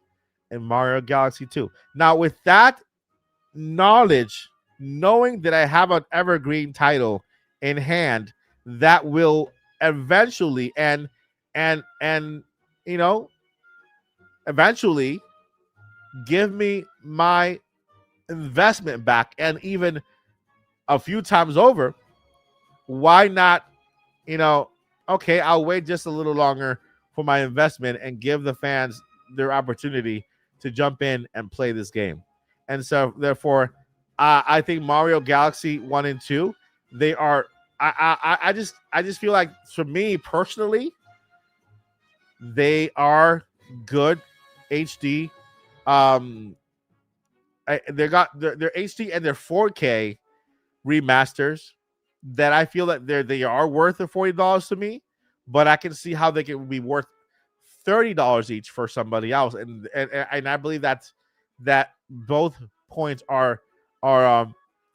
and Mario Galaxy 2. Now, with that knowledge, knowing that I have an evergreen title in hand that will eventually and eventually give me my investment back, and even a few times over, why not, okay, I'll wait just a little longer for my investment and give the fans their opportunity to jump in and play this game. And so therefore, I think Mario Galaxy 1 and 2, they are I just feel like, for me personally, they are good HD. They're HD and they're 4K remasters that I feel that they are worth the $40 to me, but I can see how they can be worth $30 each for somebody else, and I believe that both points are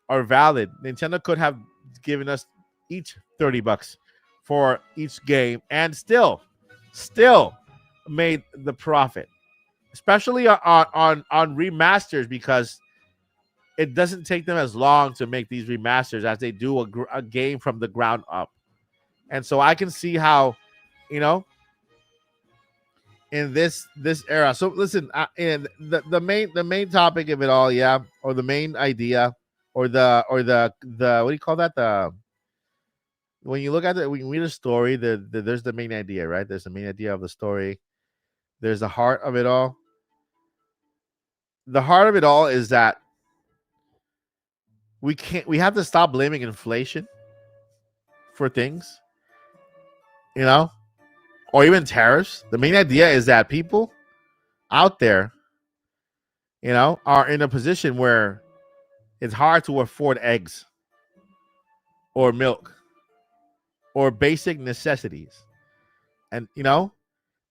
valid. Nintendo could have given us each $30 for each game and still made the profit, especially on remasters, because it doesn't take them as long to make these remasters as they do a game from the ground up. And so I can see how, in this era. So listen, in the main topic of it all, yeah, or the main idea, or the what do you call that? The When you look at it, when you read a story, there's the main idea, right? There's the main idea of the story. There's the heart of it all. The heart of it all is that we have to stop blaming inflation for things, you know, or even tariffs. The main idea is that people out there, are in a position where it's hard to afford eggs or milk or basic necessities. And and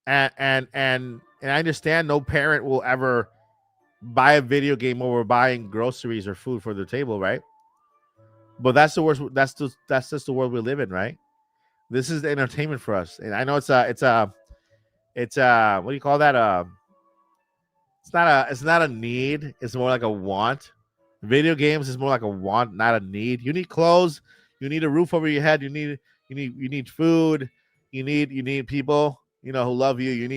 I understand no parent will ever buy a video game over buying groceries or food for their table, right? But that's the worst. That's just the world we live in, right? This is the entertainment for us, and I know it's what do you call that? It's not a need. It's more like a want. Video games is more like a want, not a need. You need clothes. You need a roof over your head. You need food. You need people, who love you. You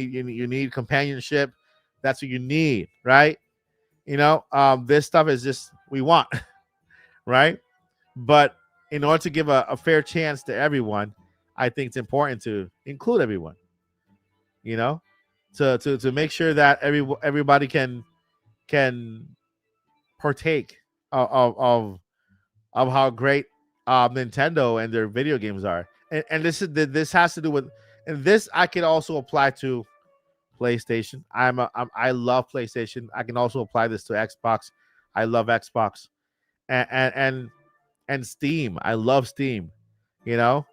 need companionship. That's what you need, right? This stuff is just we want, right? But in order to give a fair chance to everyone, I think it's important to include everyone. You know, to make sure that everybody can partake of how great Nintendo and their video games are. And this has to do with, and this I can also apply to PlayStation. I love PlayStation. I can also apply this to Xbox. I love Xbox and Steam. I love Steam. You know,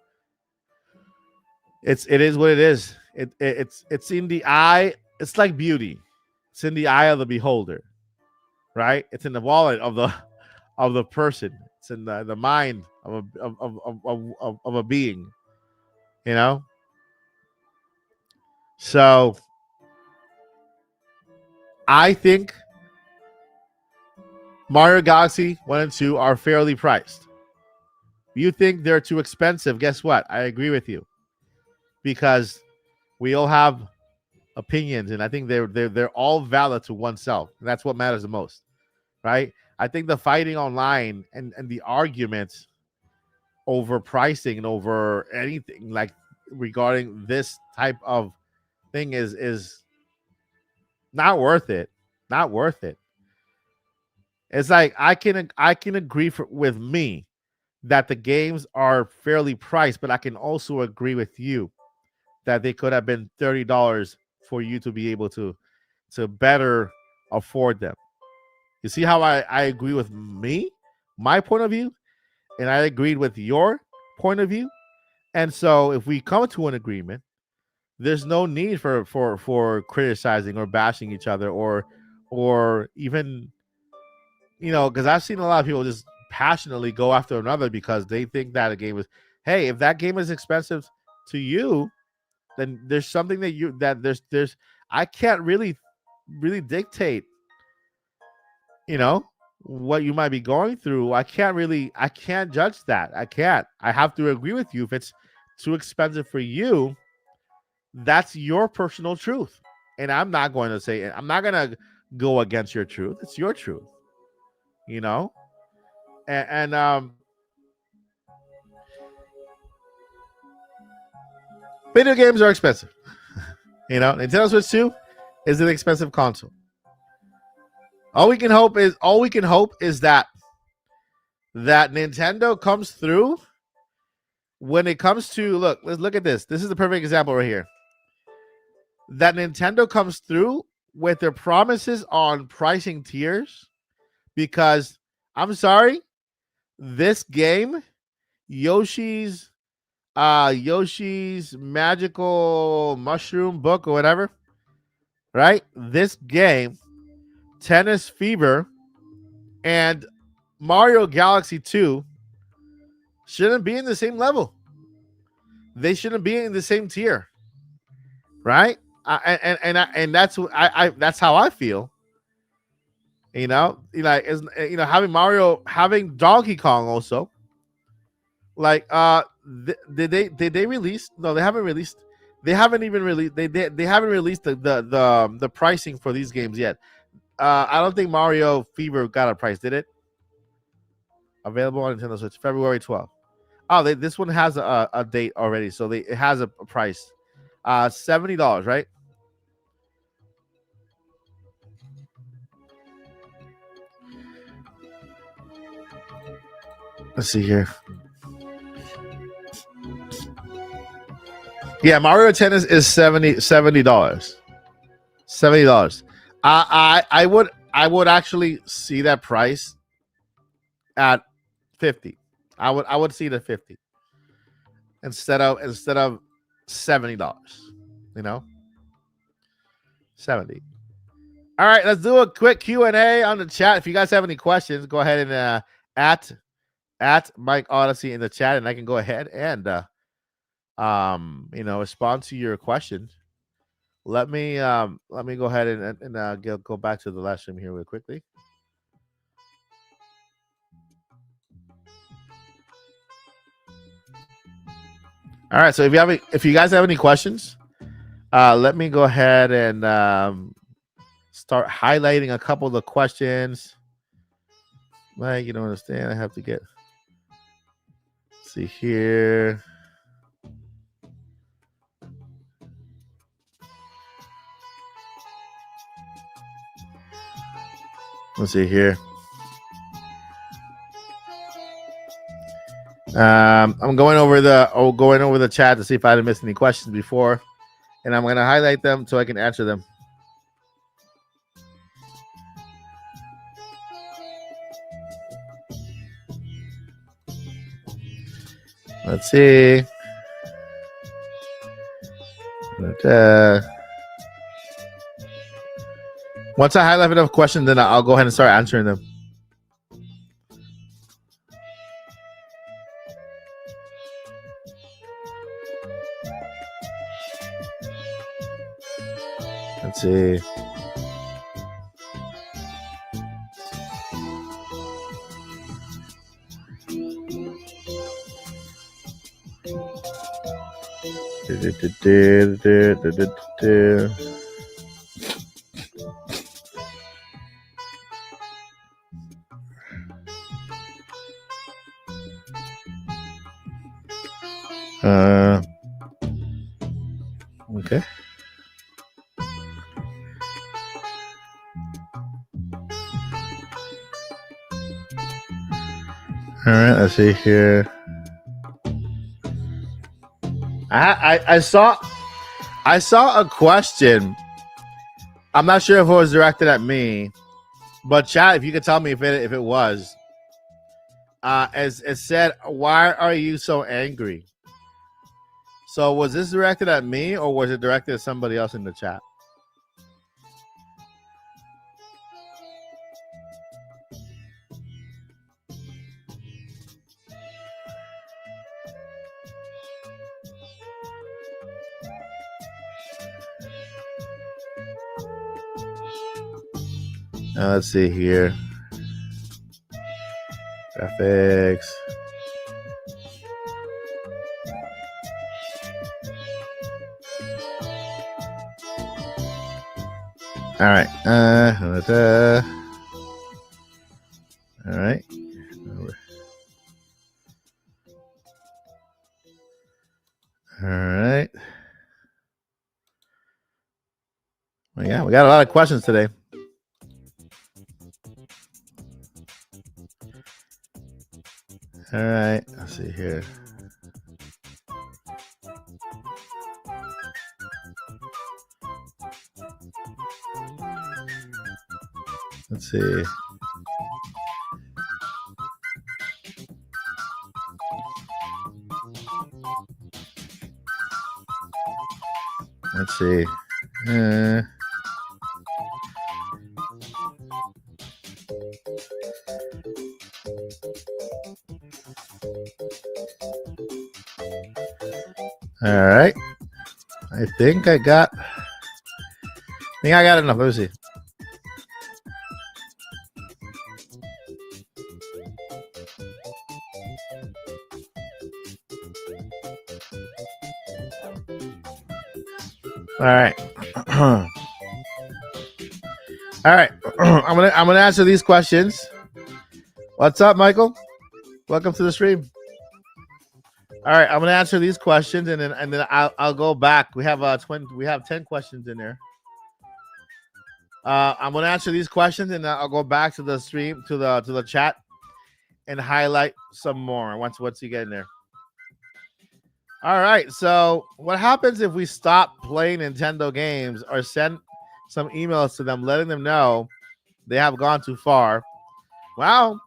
it is what it is. It's in the eye. It's like beauty. It's in the eye of the beholder, right? It's in the wallet of the person. It's in the mind of a being. You know. So I think Mario Galaxy 1 and 2 are fairly priced. You think they're too expensive? Guess what? I agree with you because we all have opinions, and I think they're all valid to oneself, and that's what matters the most, right? I think the fighting online and the arguments over pricing and over anything like regarding this type of thing is not worth it. Not worth it. It's like I can agree with me that the games are fairly priced, but I can also agree with you that they could have been $30 for you to be able to better afford them. You see how I agree with me, my point of view, and I agreed with your point of view. And so if we come to an agreement, there's no need for criticizing or bashing each other or even because I've seen a lot of people just passionately go after another because they think that a game is, hey, if that game is expensive to you, then there's something that there's I can't really dictate, you know, what you might be going through. I can't judge that. I can't. I have to agree with you. If it's too expensive for you, that's your personal truth. And I'm not gonna go against your truth. It's your truth, you know? And video games are expensive. Nintendo Switch 2 is an expensive console. All we can hope is that Nintendo comes through when it comes to let's look at this. This is the perfect example right here. That Nintendo comes through with their promises on pricing tiers because I'm sorry, this game, Yoshi's Magical Mushroom Book or whatever, right? This game, Tennis Fever, and Mario Galaxy 2 shouldn't be in the same level. They shouldn't be in the same tier, right? And that's how I feel. Having Mario, having Donkey Kong also. Like, did they release? No, they haven't released. They haven't even released. They haven't released the pricing for these games yet. I don't think Mario Fever got a price, did it? Available on Nintendo Switch, February 12th. Oh, this one has a date already, so it has a price. $70, right? Let's see here. Yeah, Mario Tennis is $70. $70. I would actually see that price at 50. I would see it at 50 instead of $70. 70. All right, let's do a quick Q&A on the chat. If you guys have any questions, go ahead and at Mike Odyssey in the chat, and I can go ahead and respond to your question. Let me go ahead and go back to the live stream here real quickly. All right, so if you guys have any questions, let me go ahead and start highlighting a couple of the questions. Like, you don't understand, I have to see here. Let's see here. I'm going over the chat to see if I didn't miss any questions before, and I'm going to highlight them so I can answer them. Let's see. Once I highlight enough questions, then I'll go ahead and start answering them. Let's see. Okay. All right, let's see here. I saw a question. I'm not sure if it was directed at me, but chat, if you could tell me if it was. As it said, why are you so angry? So was this directed at me or was it directed at somebody else in the chat? Let's see here. Graphics. All right. All right. All right. Well, yeah, we got a lot of questions today. All right. Let's see here. Let's see. Let's see. All right. I think I got enough. Let me see. All right. All right. I'm gonna answer these questions. What's up, Michael? Welcome to the stream. All right, I'm gonna answer these questions and then I'll go back. We have 10 questions in there. I'm gonna answer these questions and I'll go back to the stream to the chat and highlight some more once you get in there. All right, so what happens if we stop playing Nintendo games or send some emails to them letting them know they have gone too far? Well,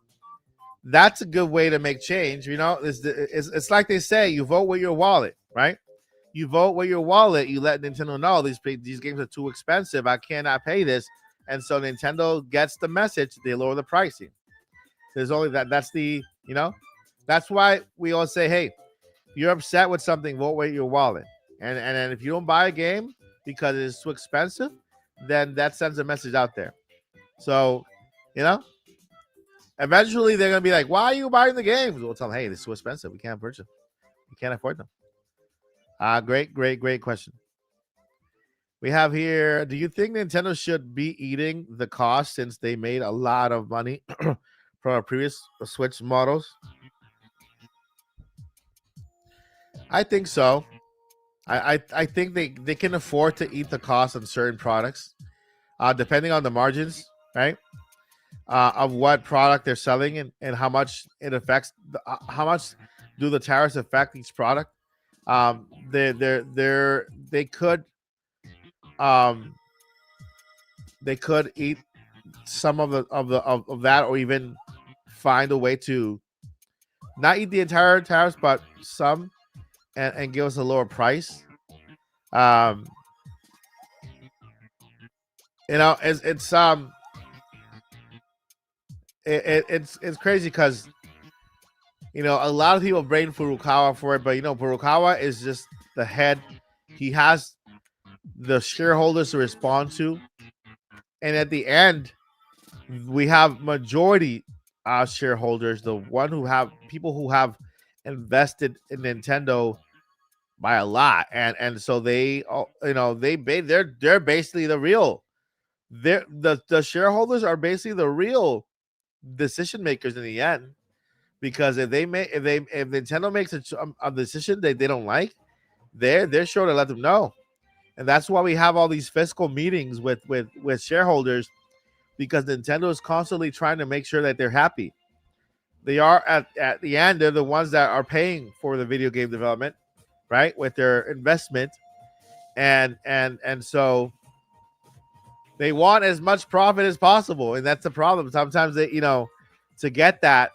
that's a good way to make change. You know, it's like they say, you vote with your wallet, right? You vote with your wallet. You let Nintendo know these games are too expensive. I cannot pay this, and so Nintendo gets the message. They lower the pricing. There's only that. That's the that's why we all say, hey, if you're upset with something, vote with your wallet. And if you don't buy a game because it's too expensive, then that sends a message out there. So, eventually they're gonna be like, why are you buying the games? We'll tell them, hey, this is too expensive. We can't purchase them. We can't afford them. Great question. We have here, do you think Nintendo should be eating the cost since they made a lot of money from our previous Switch models? I think so. I think they can afford to eat the cost on certain products, depending on the margins, right? Of what product they're selling and how much it affects, how much do the tariffs affect each product. They could eat some of that, or even find a way to not eat the entire tariffs, but some, and give us a lower price. It's crazy because a lot of people blame Furukawa for it, but Furukawa is just the head. He has the shareholders to respond to, and at the end, we have majority shareholders, the one who have people who have invested in Nintendo by a lot, and so they're basically the real. The shareholders are basically the real decision makers in the end, because if Nintendo makes a decision that they don't like, they're sure to let them know. And that's why we have all these fiscal meetings with shareholders, because Nintendo is constantly trying to make sure that they're happy. They are at the end, they're the ones that are paying for the video game development, right, with their investment, and so they want as much profit as possible, and that's the problem. Sometimes to get that,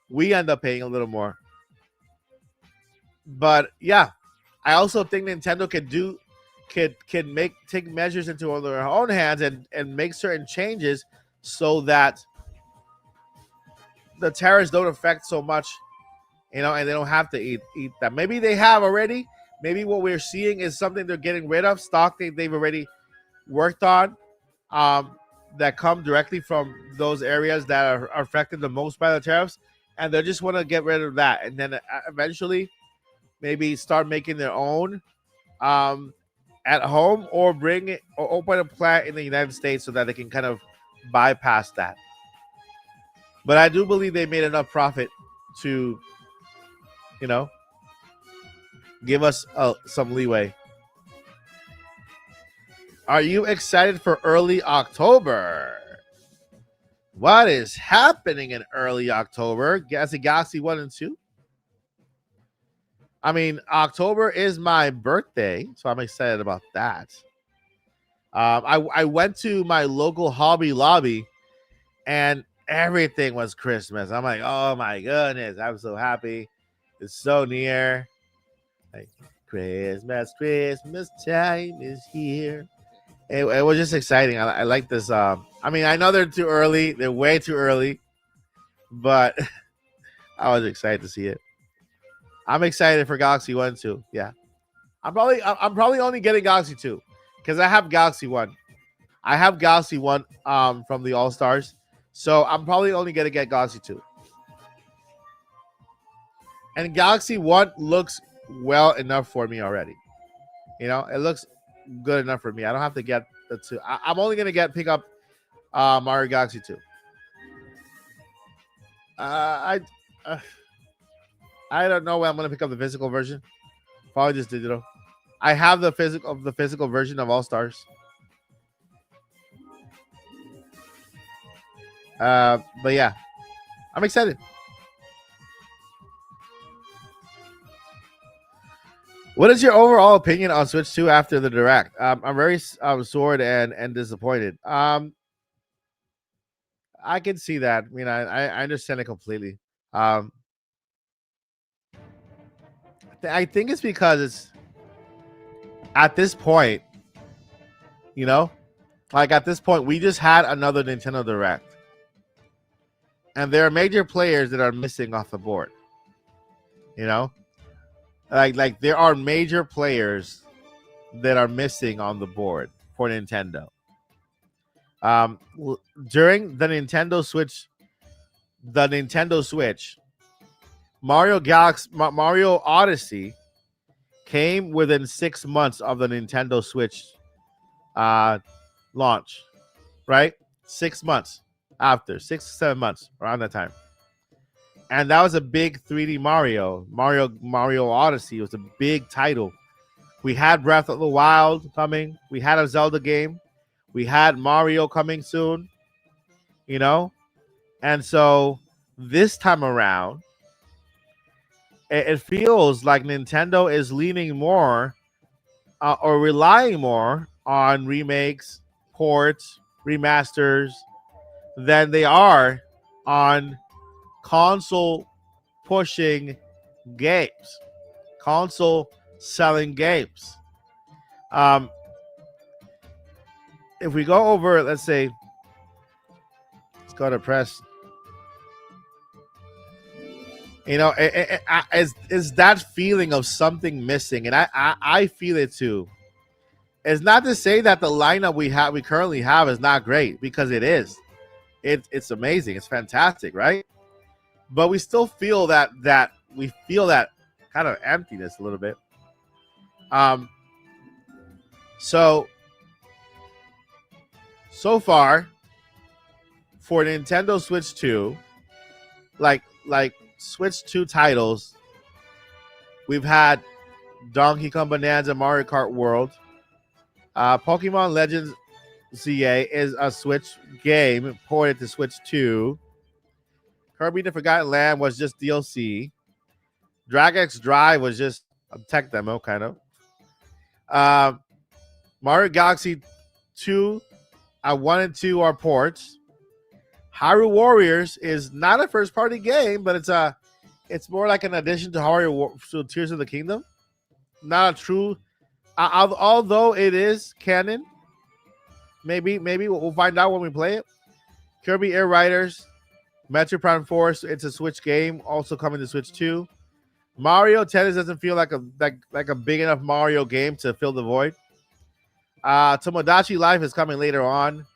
we end up paying a little more. But yeah, I also think Nintendo can take measures into their own hands and make certain changes so that the tariffs don't affect so much, and they don't have to eat that. Maybe they have already. Maybe what we're seeing is something they're getting rid of, stock they've already worked on, um, that come directly from those areas that are affected the most by the tariffs, and they just want to get rid of that, and then eventually maybe start making their own um, at home, or bring it or open a plant in the United States so that they can kind of bypass that. But I do believe they made enough profit to, you know, give us some leeway. Are you excited for early October? What is happening in early October? Galaxy 1 and 2? I mean, October is my birthday, so I'm excited about that. I went to my local Hobby Lobby, and everything was Christmas. I'm like, oh my goodness, I'm so happy. It's so near. Like, Christmas time is here. It was just exciting. I like this. I mean, I know they're too early. They're way too early, but I was excited to see it. I'm excited for Galaxy 1 too. Yeah. I'm probably only getting Galaxy 2 because I have Galaxy 1. I have Galaxy 1 from the All Stars. So I'm probably only gonna get Galaxy 2. And Galaxy 1 looks well enough for me already. It looks good enough for me. I don't have to get the 2. I'm only gonna pick up Mario Galaxy 2. I uh, I don't know when I'm gonna pick up the physical version. Probably just digital. I have the physical version of All Stars. But yeah, I'm excited. What is your overall opinion on Switch 2 after the direct? I'm very sore and disappointed. I can see that. I mean, I understand it completely. Um, I think it's because it's at this point, you know, like at this point, we just had another Nintendo Direct, and there are major players that are missing off the board. You know, like there are major players that are missing on the board for Nintendo. Um, During the Nintendo Switch, Mario Odyssey came within 6 months of the Nintendo Switch launch, right? 6 months after, 6 to 7 months around that time, and that was a big 3D Mario Odyssey. It was a big title. We had Breath of the Wild coming. We had a Zelda game. We had Mario coming soon. You know, and so this time around, it feels like Nintendo is leaning more or relying more on remakes, ports, remasters than they are on console pushing games, console selling games. Um, if we go over, let's say, let's go to press. You know, is that feeling of something missing, and I feel it too. It's not to say that the lineup we currently have is not great, because it is. It's amazing. It's fantastic, right? But we still feel that we feel that kind of emptiness a little bit. Um. So far for Nintendo Switch 2, like Switch 2 titles, we've had Donkey Kong Bonanza, Mario Kart World, Pokemon Legends ZA is a Switch game ported to Switch 2. Kirby the Forgotten Land was just DLC. Drag X Drive was just a tech demo, kind of. Mario Galaxy 2, 1 and 2 are ports. Hyrule Warriors is not a first-party game, but it's more like an addition to Tears of the Kingdom. Not a true, although it is canon. Maybe we'll find out when we play it. Kirby Air Riders, Metroid Prime Force. It's a Switch game, also coming to Switch 2. Mario Tennis doesn't feel like a big enough Mario game to fill the void. Tomodachi Life is coming later on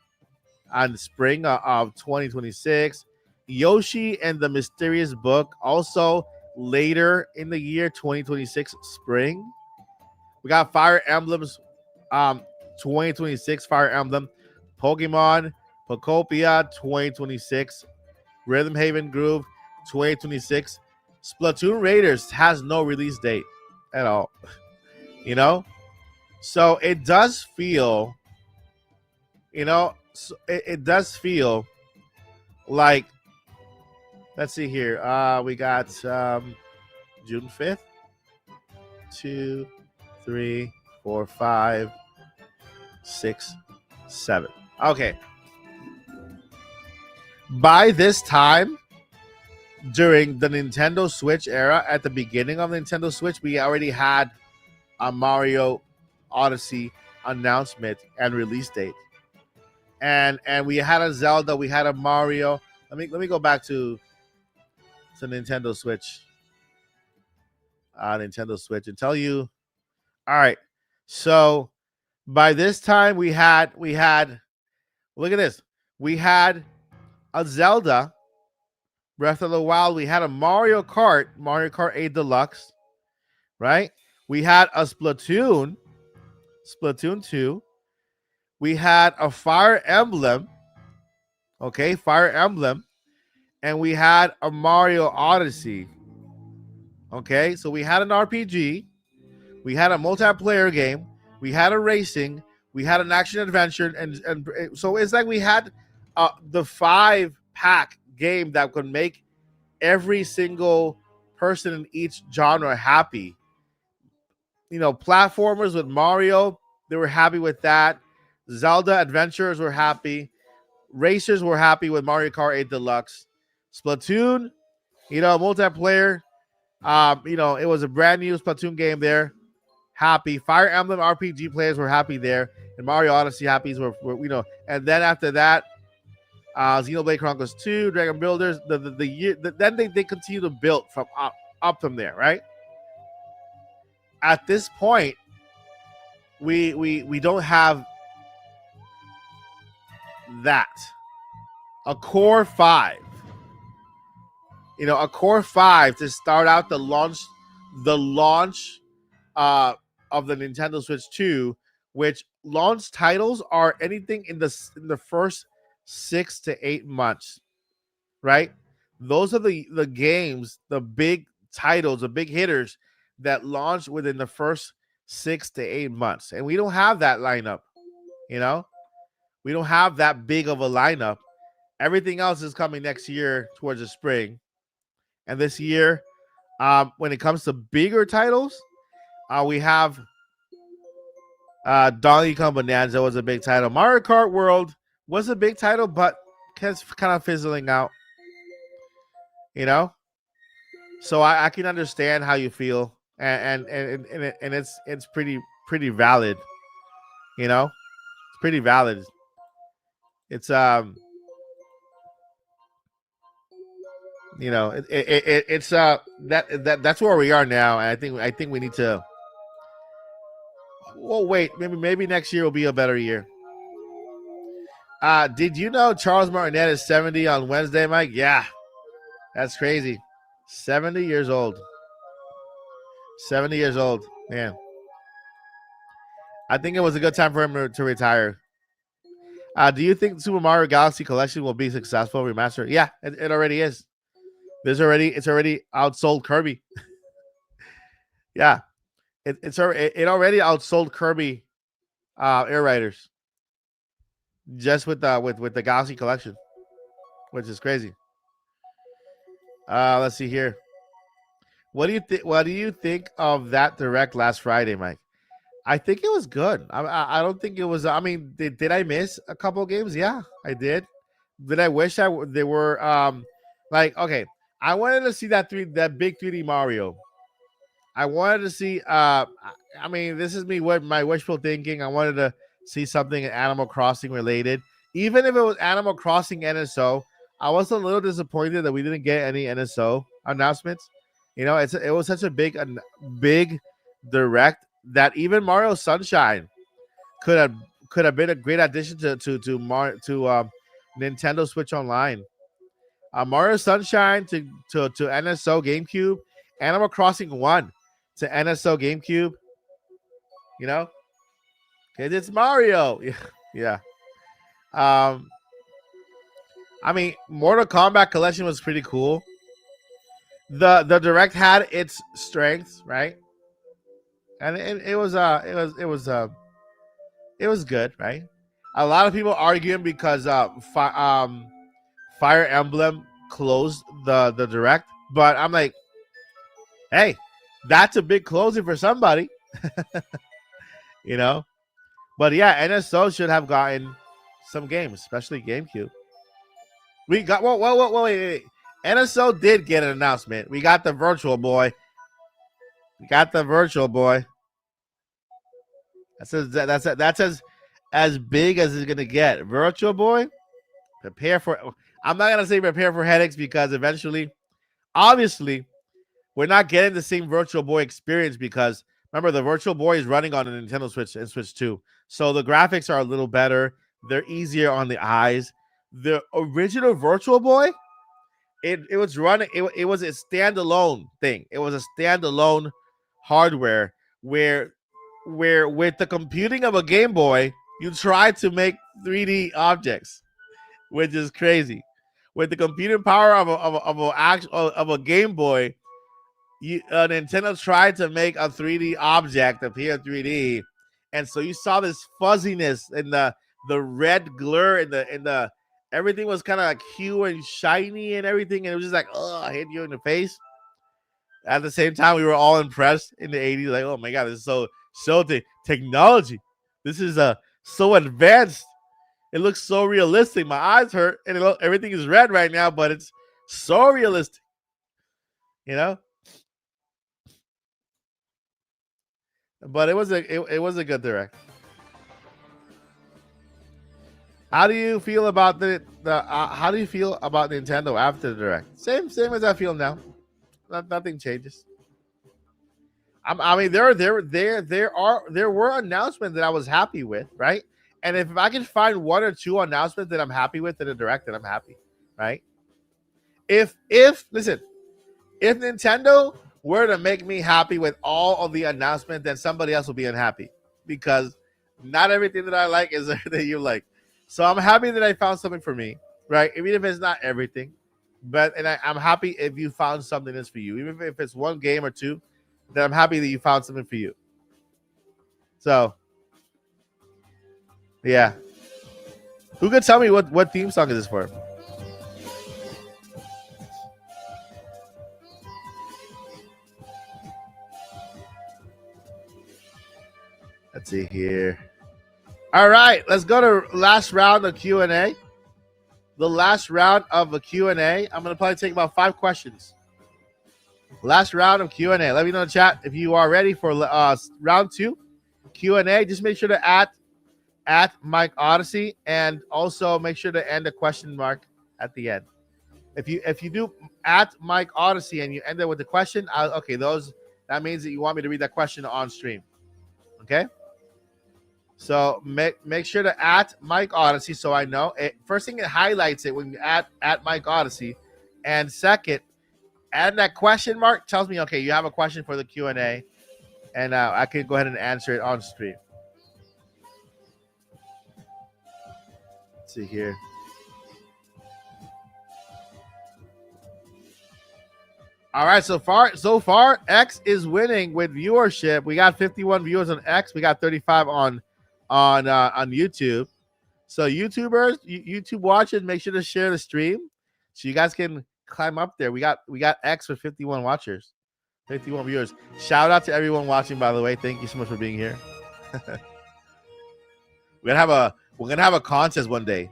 spring of 2026. Yoshi and the Mysterious Book also later in the year 2026 spring. We got Fire Emblems 2026 Fire Emblem, Pokemon Pokopia 2026, Rhythm Haven Groove 2026. Splatoon Raiders has no release date at all. You know? So it does feel, it does feel like, let's see here. We got June 5th. 2, 3, 4, 5, 6, 7. Okay. By this time, during the Nintendo Switch era, at the beginning of Nintendo Switch, we already had a Mario Odyssey announcement and release date. And we had a Zelda, we had a Mario. Let me go back to Nintendo Switch. Nintendo Switch and tell you. All right. So by this time we had look at this. We had a Zelda, Breath of the Wild. We had a Mario Kart 8 Deluxe, right? We had a Splatoon 2. We had a Fire Emblem, okay, Fire Emblem, and we had a Mario Odyssey. Okay, so we had an RPG, we had a multiplayer game, we had a racing, we had an action adventure, and so it's like we had the 5-pack game that could make every single person in each genre happy. Platformers with Mario, they were happy with that. Zelda adventurers were happy. Racers were happy with Mario Kart 8 Deluxe. Splatoon, multiplayer. It was a brand new Splatoon game there. Happy. Fire Emblem RPG players were happy there. And Mario Odyssey happies were and then after that, Xenoblade Chronicles 2, Dragon Builders, the year then they continue to build from up from there, right? At this point, we don't have that. A core 5. A core 5 to start out the launch of the Nintendo Switch 2, which launch titles are anything in the first 6 to 8 months, right? Those are the games, the big titles, the big hitters that launch within the first 6 to 8 months. And we don't have that lineup, we don't have that big of a lineup. Everything else is coming next year towards the spring. And this year, when it comes to bigger titles, we have Donkey Kong Bonanza was a big title. Mario Kart World was a big title, but it's kind of fizzling out. So I can understand how you feel, and it's pretty valid. It's pretty valid. It's it's that's where we are now. And I think we need to. Well, wait, maybe next year will be a better year. Did you know Charles Martinet is 70 on Wednesday, Mike? Yeah, that's crazy. 70 years old. 70 years old. Man, I think it was a good time for him to retire. Do you think Super Mario Galaxy Collection will be successful remaster? Yeah, it already is. It's already outsold Kirby. Yeah, it already outsold Kirby Air Riders just with the Galaxy Collection, which is crazy. Let's see here. What do you think? What do you think of that direct last Friday, Mike? I think it was good. I don't think it was. I mean, did I miss a couple of games? Yeah, I did. Did I wish they were like okay? I wanted to see that big 3D Mario. I wanted to see. I mean, this is me. What my wishful thinking. I wanted to see something Animal Crossing related, even if it was Animal Crossing NSO. I was a little disappointed that we didn't get any NSO announcements. It was such a big direct that even Mario Sunshine could have been a great addition to Nintendo Switch Online. Mario Sunshine to NSO GameCube, Animal Crossing 1 to NSO GameCube. You know, it's Mario. Yeah. I mean, Mortal Kombat Collection was pretty cool. The direct had its strengths, right? And it was good, right? A lot of people arguing because Fire Emblem closed the direct, but I'm like, hey, that's a big closing for somebody, you know. But yeah, NSO should have gotten some games, especially GameCube. We got wait. NSO did get an announcement. We got the Virtual Boy. We got the Virtual Boy. That's as big as it's gonna get. Virtual Boy. Prepare for. I'm not gonna say prepare for headaches because eventually, obviously, we're not getting the same Virtual Boy experience because remember the Virtual Boy is running on a Nintendo Switch and Switch 2. So the graphics are a little better. They're easier on the eyes. The original Virtual Boy, it was running. It was a standalone thing. It was a standalone hardware where with the computing of a Game Boy, you try to make 3D objects, which is crazy. With the computing power of a Game Boy, Nintendo tried to make a 3D object appear 3D, and so you saw this fuzziness and the red glare and the everything was kind of like hue and shiny and everything, and it was just like hit you in the face. At the same time, we were all impressed in the 80s, like, oh my god, this is so technology. This is so advanced. It looks so realistic. My eyes hurt, and everything is red right now, but it's so realistic. You know. But it was a good direct. How do you feel about how do you feel about Nintendo after the direct? Same as I feel now. Nothing changes. I mean, there were announcements that I was happy with, right? And if I can find one or two announcements that I'm happy with in the direct, then I'm happy, right? If listen, if Nintendo were to make me happy with all of the announcements, then somebody else will be unhappy because not everything that I like is that you like. So I'm happy that I found something for me, right? Even if it's not everything, I'm happy if you found something that's for you, even if it's one game or two. Then I'm happy that you found something for you. So, yeah. Who could tell me what theme song is this for? Let's see here. All right, let's go to last round of Q&A. The last round of a Q&A. I'm going to probably take about 5 questions. Last round of Q&A. Let me know in the chat if you are ready for round 2 Q&A. Just make sure to at Mike Odyssey, and also make sure to end a question mark at the end. If you do at Mike Odyssey and you end it with the question, okay, that means that you want me to read that question on stream. Okay. So make sure to at Mike Odyssey so I know. First thing, it highlights it when you at Mike Odyssey, and second, add that question mark tells me, okay, you have a question for the Q&A, and I can go ahead and answer it on stream. Let's see here. All right, so far, X is winning with viewership. We got 51 viewers on X. We got 35 on YouTube. So YouTubers, YouTube watchers, make sure to share the stream so you guys can climb up there. We got X with 51 watchers, 51 viewers. Shout out to everyone watching, by the way. Thank you so much for being here. we're gonna have a contest one day.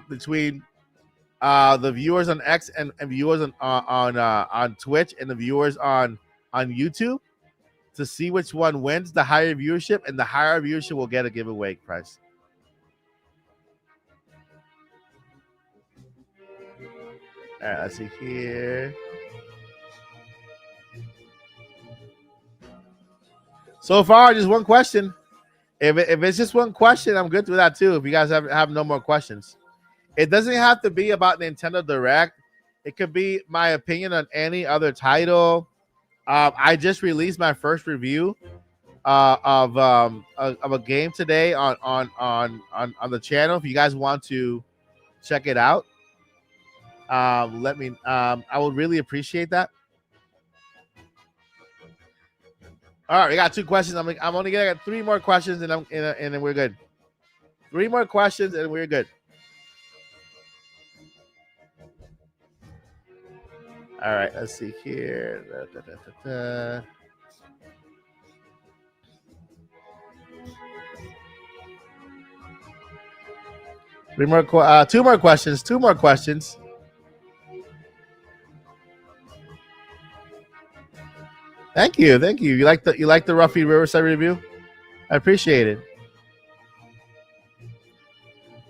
Between the viewers on X and viewers on Twitch and the viewers on YouTube to see which one wins the higher viewership, and the higher viewership will get a giveaway prize. All right, let's see here. So far, just one question. If it's just one question, I'm good with that too. If you guys have no more questions, it doesn't have to be about Nintendo Direct. It could be my opinion on any other title. I just released my first review of a game today on the channel. If you guys want to check it out, let me. I would really appreciate that. All right, we got 2 questions. I'm only gonna get 3 more questions, and then we're good. 3 more questions, and we're good. All right, let's see here. Two more questions. 2 more questions. Thank you. You like the Ruffy Riverside review? I appreciate it.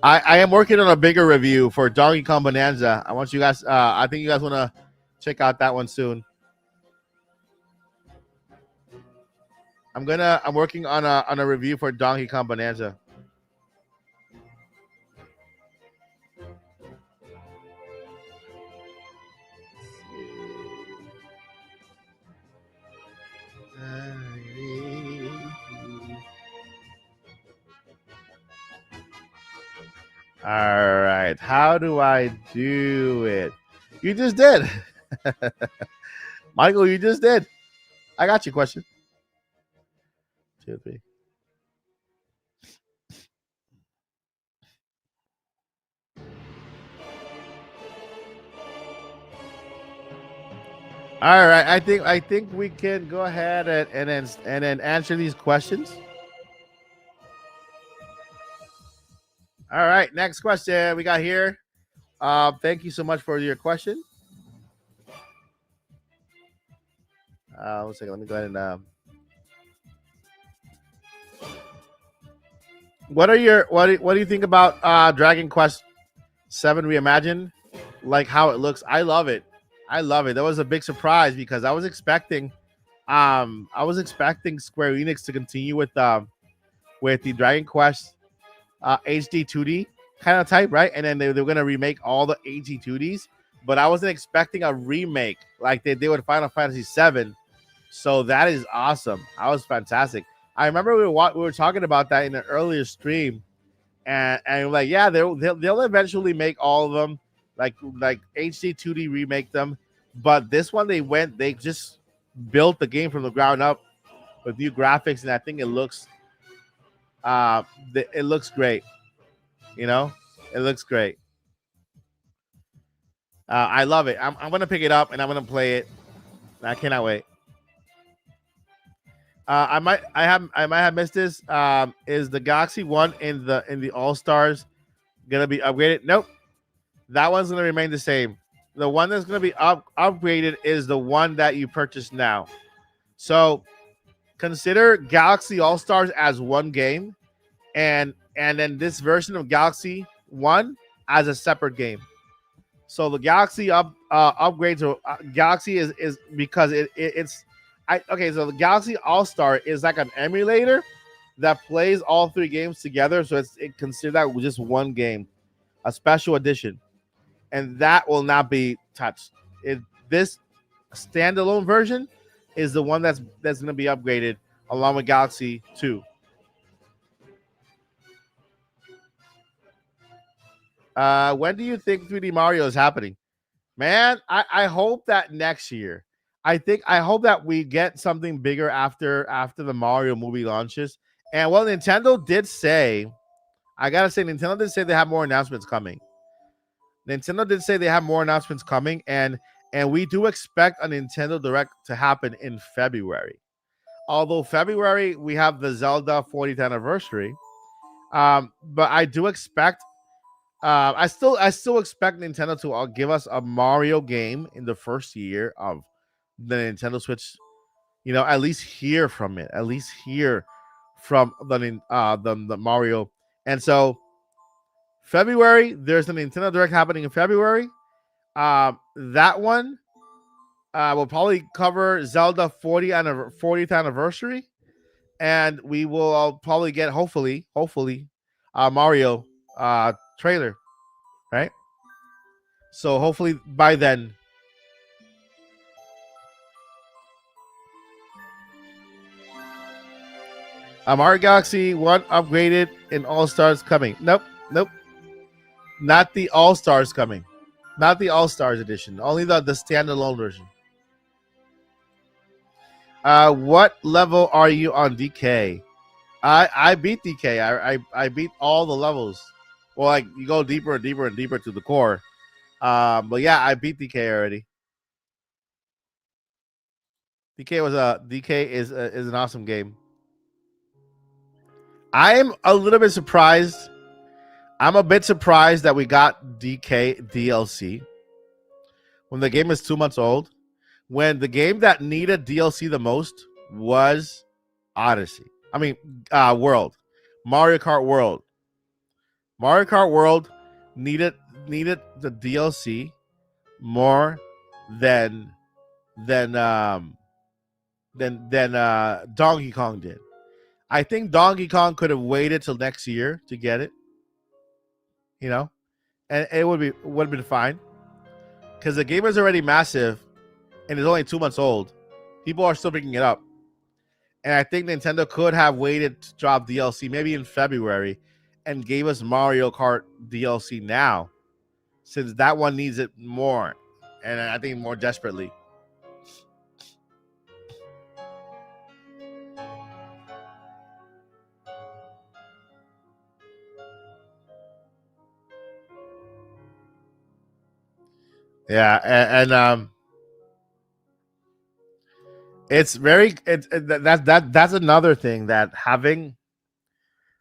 I am working on a bigger review for Donkey Kong Bonanza. I want you guys. I think you guys want to check out that one soon. I'm working on a review for Donkey Kong Bonanza. All right. How do I do it? You just did. Michael, you just did. I got your question. 2, 3. All right. I think we can go ahead and then answer these questions. All right. Next question we got here. Thank you so much for your question. 1 second. Let me go ahead and. What do you think about Dragon Quest 7 Reimagined? Like how it looks, I love it. That was a big surprise because I was expecting Square Enix to continue with the Dragon Quest HD 2D kind of type, right? And then they were gonna remake all the HD 2Ds, but I wasn't expecting a remake like they did with Final Fantasy 7. So that is awesome. That was fantastic. I remember we were talking about that in an earlier stream, and like, yeah, they'll eventually make all of them like HD 2D remake them, but this one they just built the game from the ground up with new graphics, and I think it looks great. You know, it looks great. I love it. I'm gonna pick it up and I'm gonna play it. I cannot wait. I might have missed this. Is the Galaxy One in the All Stars gonna be upgraded? Nope. That one's gonna remain the same. The one that's gonna be upgraded is the one that you purchase now. So consider Galaxy All Stars as one game, and then this version of Galaxy One as a separate game. So the Galaxy upgrade to Galaxy is because it's okay. So the Galaxy All Star is like an emulator that plays all three games together. So it considered that just one game, a special edition, and that will not be touched. This standalone version is the one that's going to be upgraded along with Galaxy 2. When do you think 3D Mario is happening? Man, I hope that next year. I hope that we get something bigger after the Mario movie launches. And well, Nintendo did say, I gotta say, Nintendo did say they have more announcements coming. Nintendo did say they have more announcements coming, and we do expect a Nintendo Direct to happen in February. Although February we have the Zelda 40th anniversary, but I do expect I still expect Nintendo to give us a Mario game in the first year of the Nintendo Switch. You know, at least hear from it. At least hear from the Mario. And so February, there's a Nintendo Direct happening in February. That one will probably cover Zelda 40th anniversary, and we will probably get hopefully Mario trailer, right? So hopefully by then. Mario Galaxy 1 upgraded in All Stars coming. Nope, nope. Not the All Stars coming. Not the All Stars edition. Only the standalone version. What level are you on DK? I beat DK. I beat all the levels. Well, like you go deeper and deeper and deeper to the core. But yeah, I beat DK already. DK is an awesome game. I am a little bit surprised. I'm a bit surprised that we got DK DLC when the game is 2 months old. When the game that needed DLC the most was Odyssey. I mean, World, Mario Kart World. Mario Kart World needed the DLC more than than um than Donkey Kong did. I think Donkey Kong could have waited till next year to get it. You know, and it would have been fine because the game is already massive and it's only 2 months old. People are still picking it up, and I think Nintendo could have waited to drop DLC maybe in February and gave us Mario Kart DLC now, since that one needs it more, and I think more desperately. Yeah, and it's very that's another thing, that having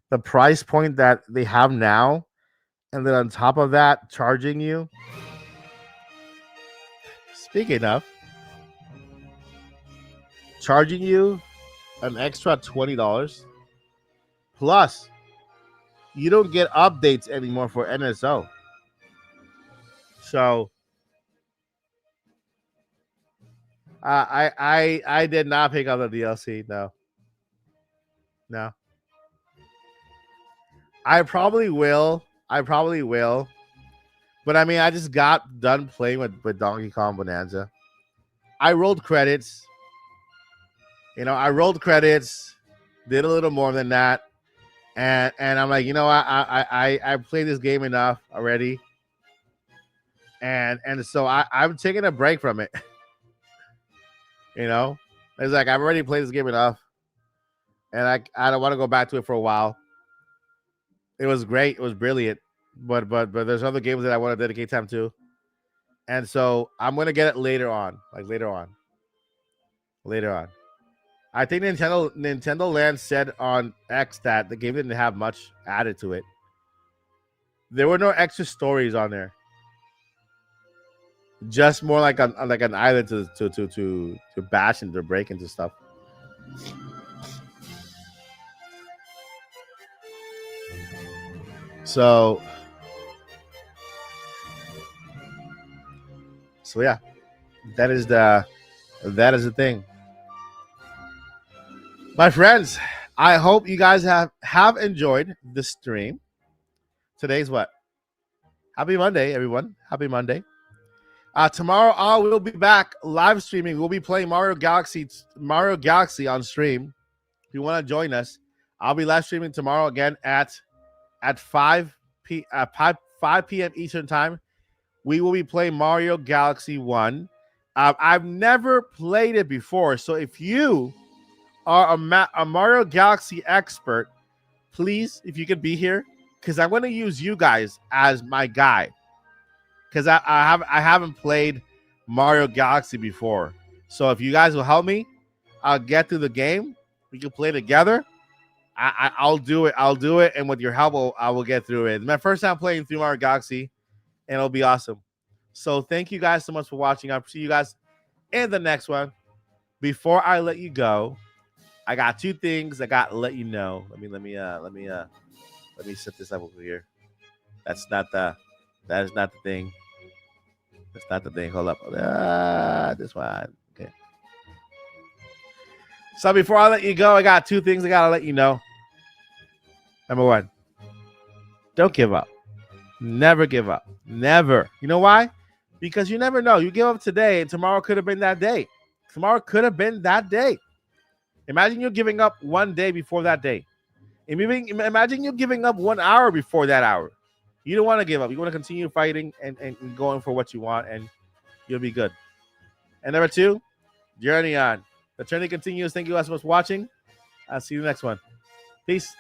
the price point that they have now, and then on top of that, charging you. Speaking of charging you an extra $20 plus, you don't get updates anymore for NSO. So I did not pick up the DLC. No, no. I probably will. I probably will. But I mean, I just got done playing with Donkey Kong Bonanza. I rolled credits. You know, I rolled credits, did a little more than that, and I'm like, you know, I played this game enough already, and so I'm taking a break from it. You know, it's like I've already played this game enough, and I don't want to go back to it for a while. It was great. It was brilliant, but there's other games that I want to dedicate time to, and so I'm gonna get it later on, like later on. I think Nintendo Land said on X that the game didn't have much added to it. There were no extra stories on there. Just more like an island to bash and to break into stuff. So yeah, that is the thing. My friends, I hope you guys have enjoyed the stream. Today's what? Happy Monday, everyone. Happy Monday. Tomorrow I will be back live streaming. We'll be playing Mario Galaxy on stream. If you want to join us, I'll be live streaming tomorrow again at 5 p.m. Eastern time. We will be playing Mario Galaxy 1. I've never played it before, so if you are a Mario Galaxy expert, please, if you could be here, because I'm going to use you guys as my guide. Because I haven't played Mario Galaxy before, so if you guys will help me, I'll get through the game. We can play together. I'll do it. I'll do it, and with your help, I will get through it. It's my first time playing through Mario Galaxy, and it'll be awesome. So thank you guys so much for watching. I'll see you guys in the next one. Before I let you go, I got two things I got to let you know. Let me set this up over here. That is not the thing. That's not the thing. Hold up. This one. Okay. So before I let you go, I got two things I got to let you know. Number one, don't give up. Never give up. Never. You know why? Because you never know. You give up today, and tomorrow could have been that day. Tomorrow could have been that day. Imagine you're giving up one day before that day. Imagine you're giving up 1 hour before that hour. You don't want to give up. You want to continue fighting and going for what you want, and you'll be good. And number two, journey on. The journey continues. Thank you guys so much for watching. I'll see you next one. Peace.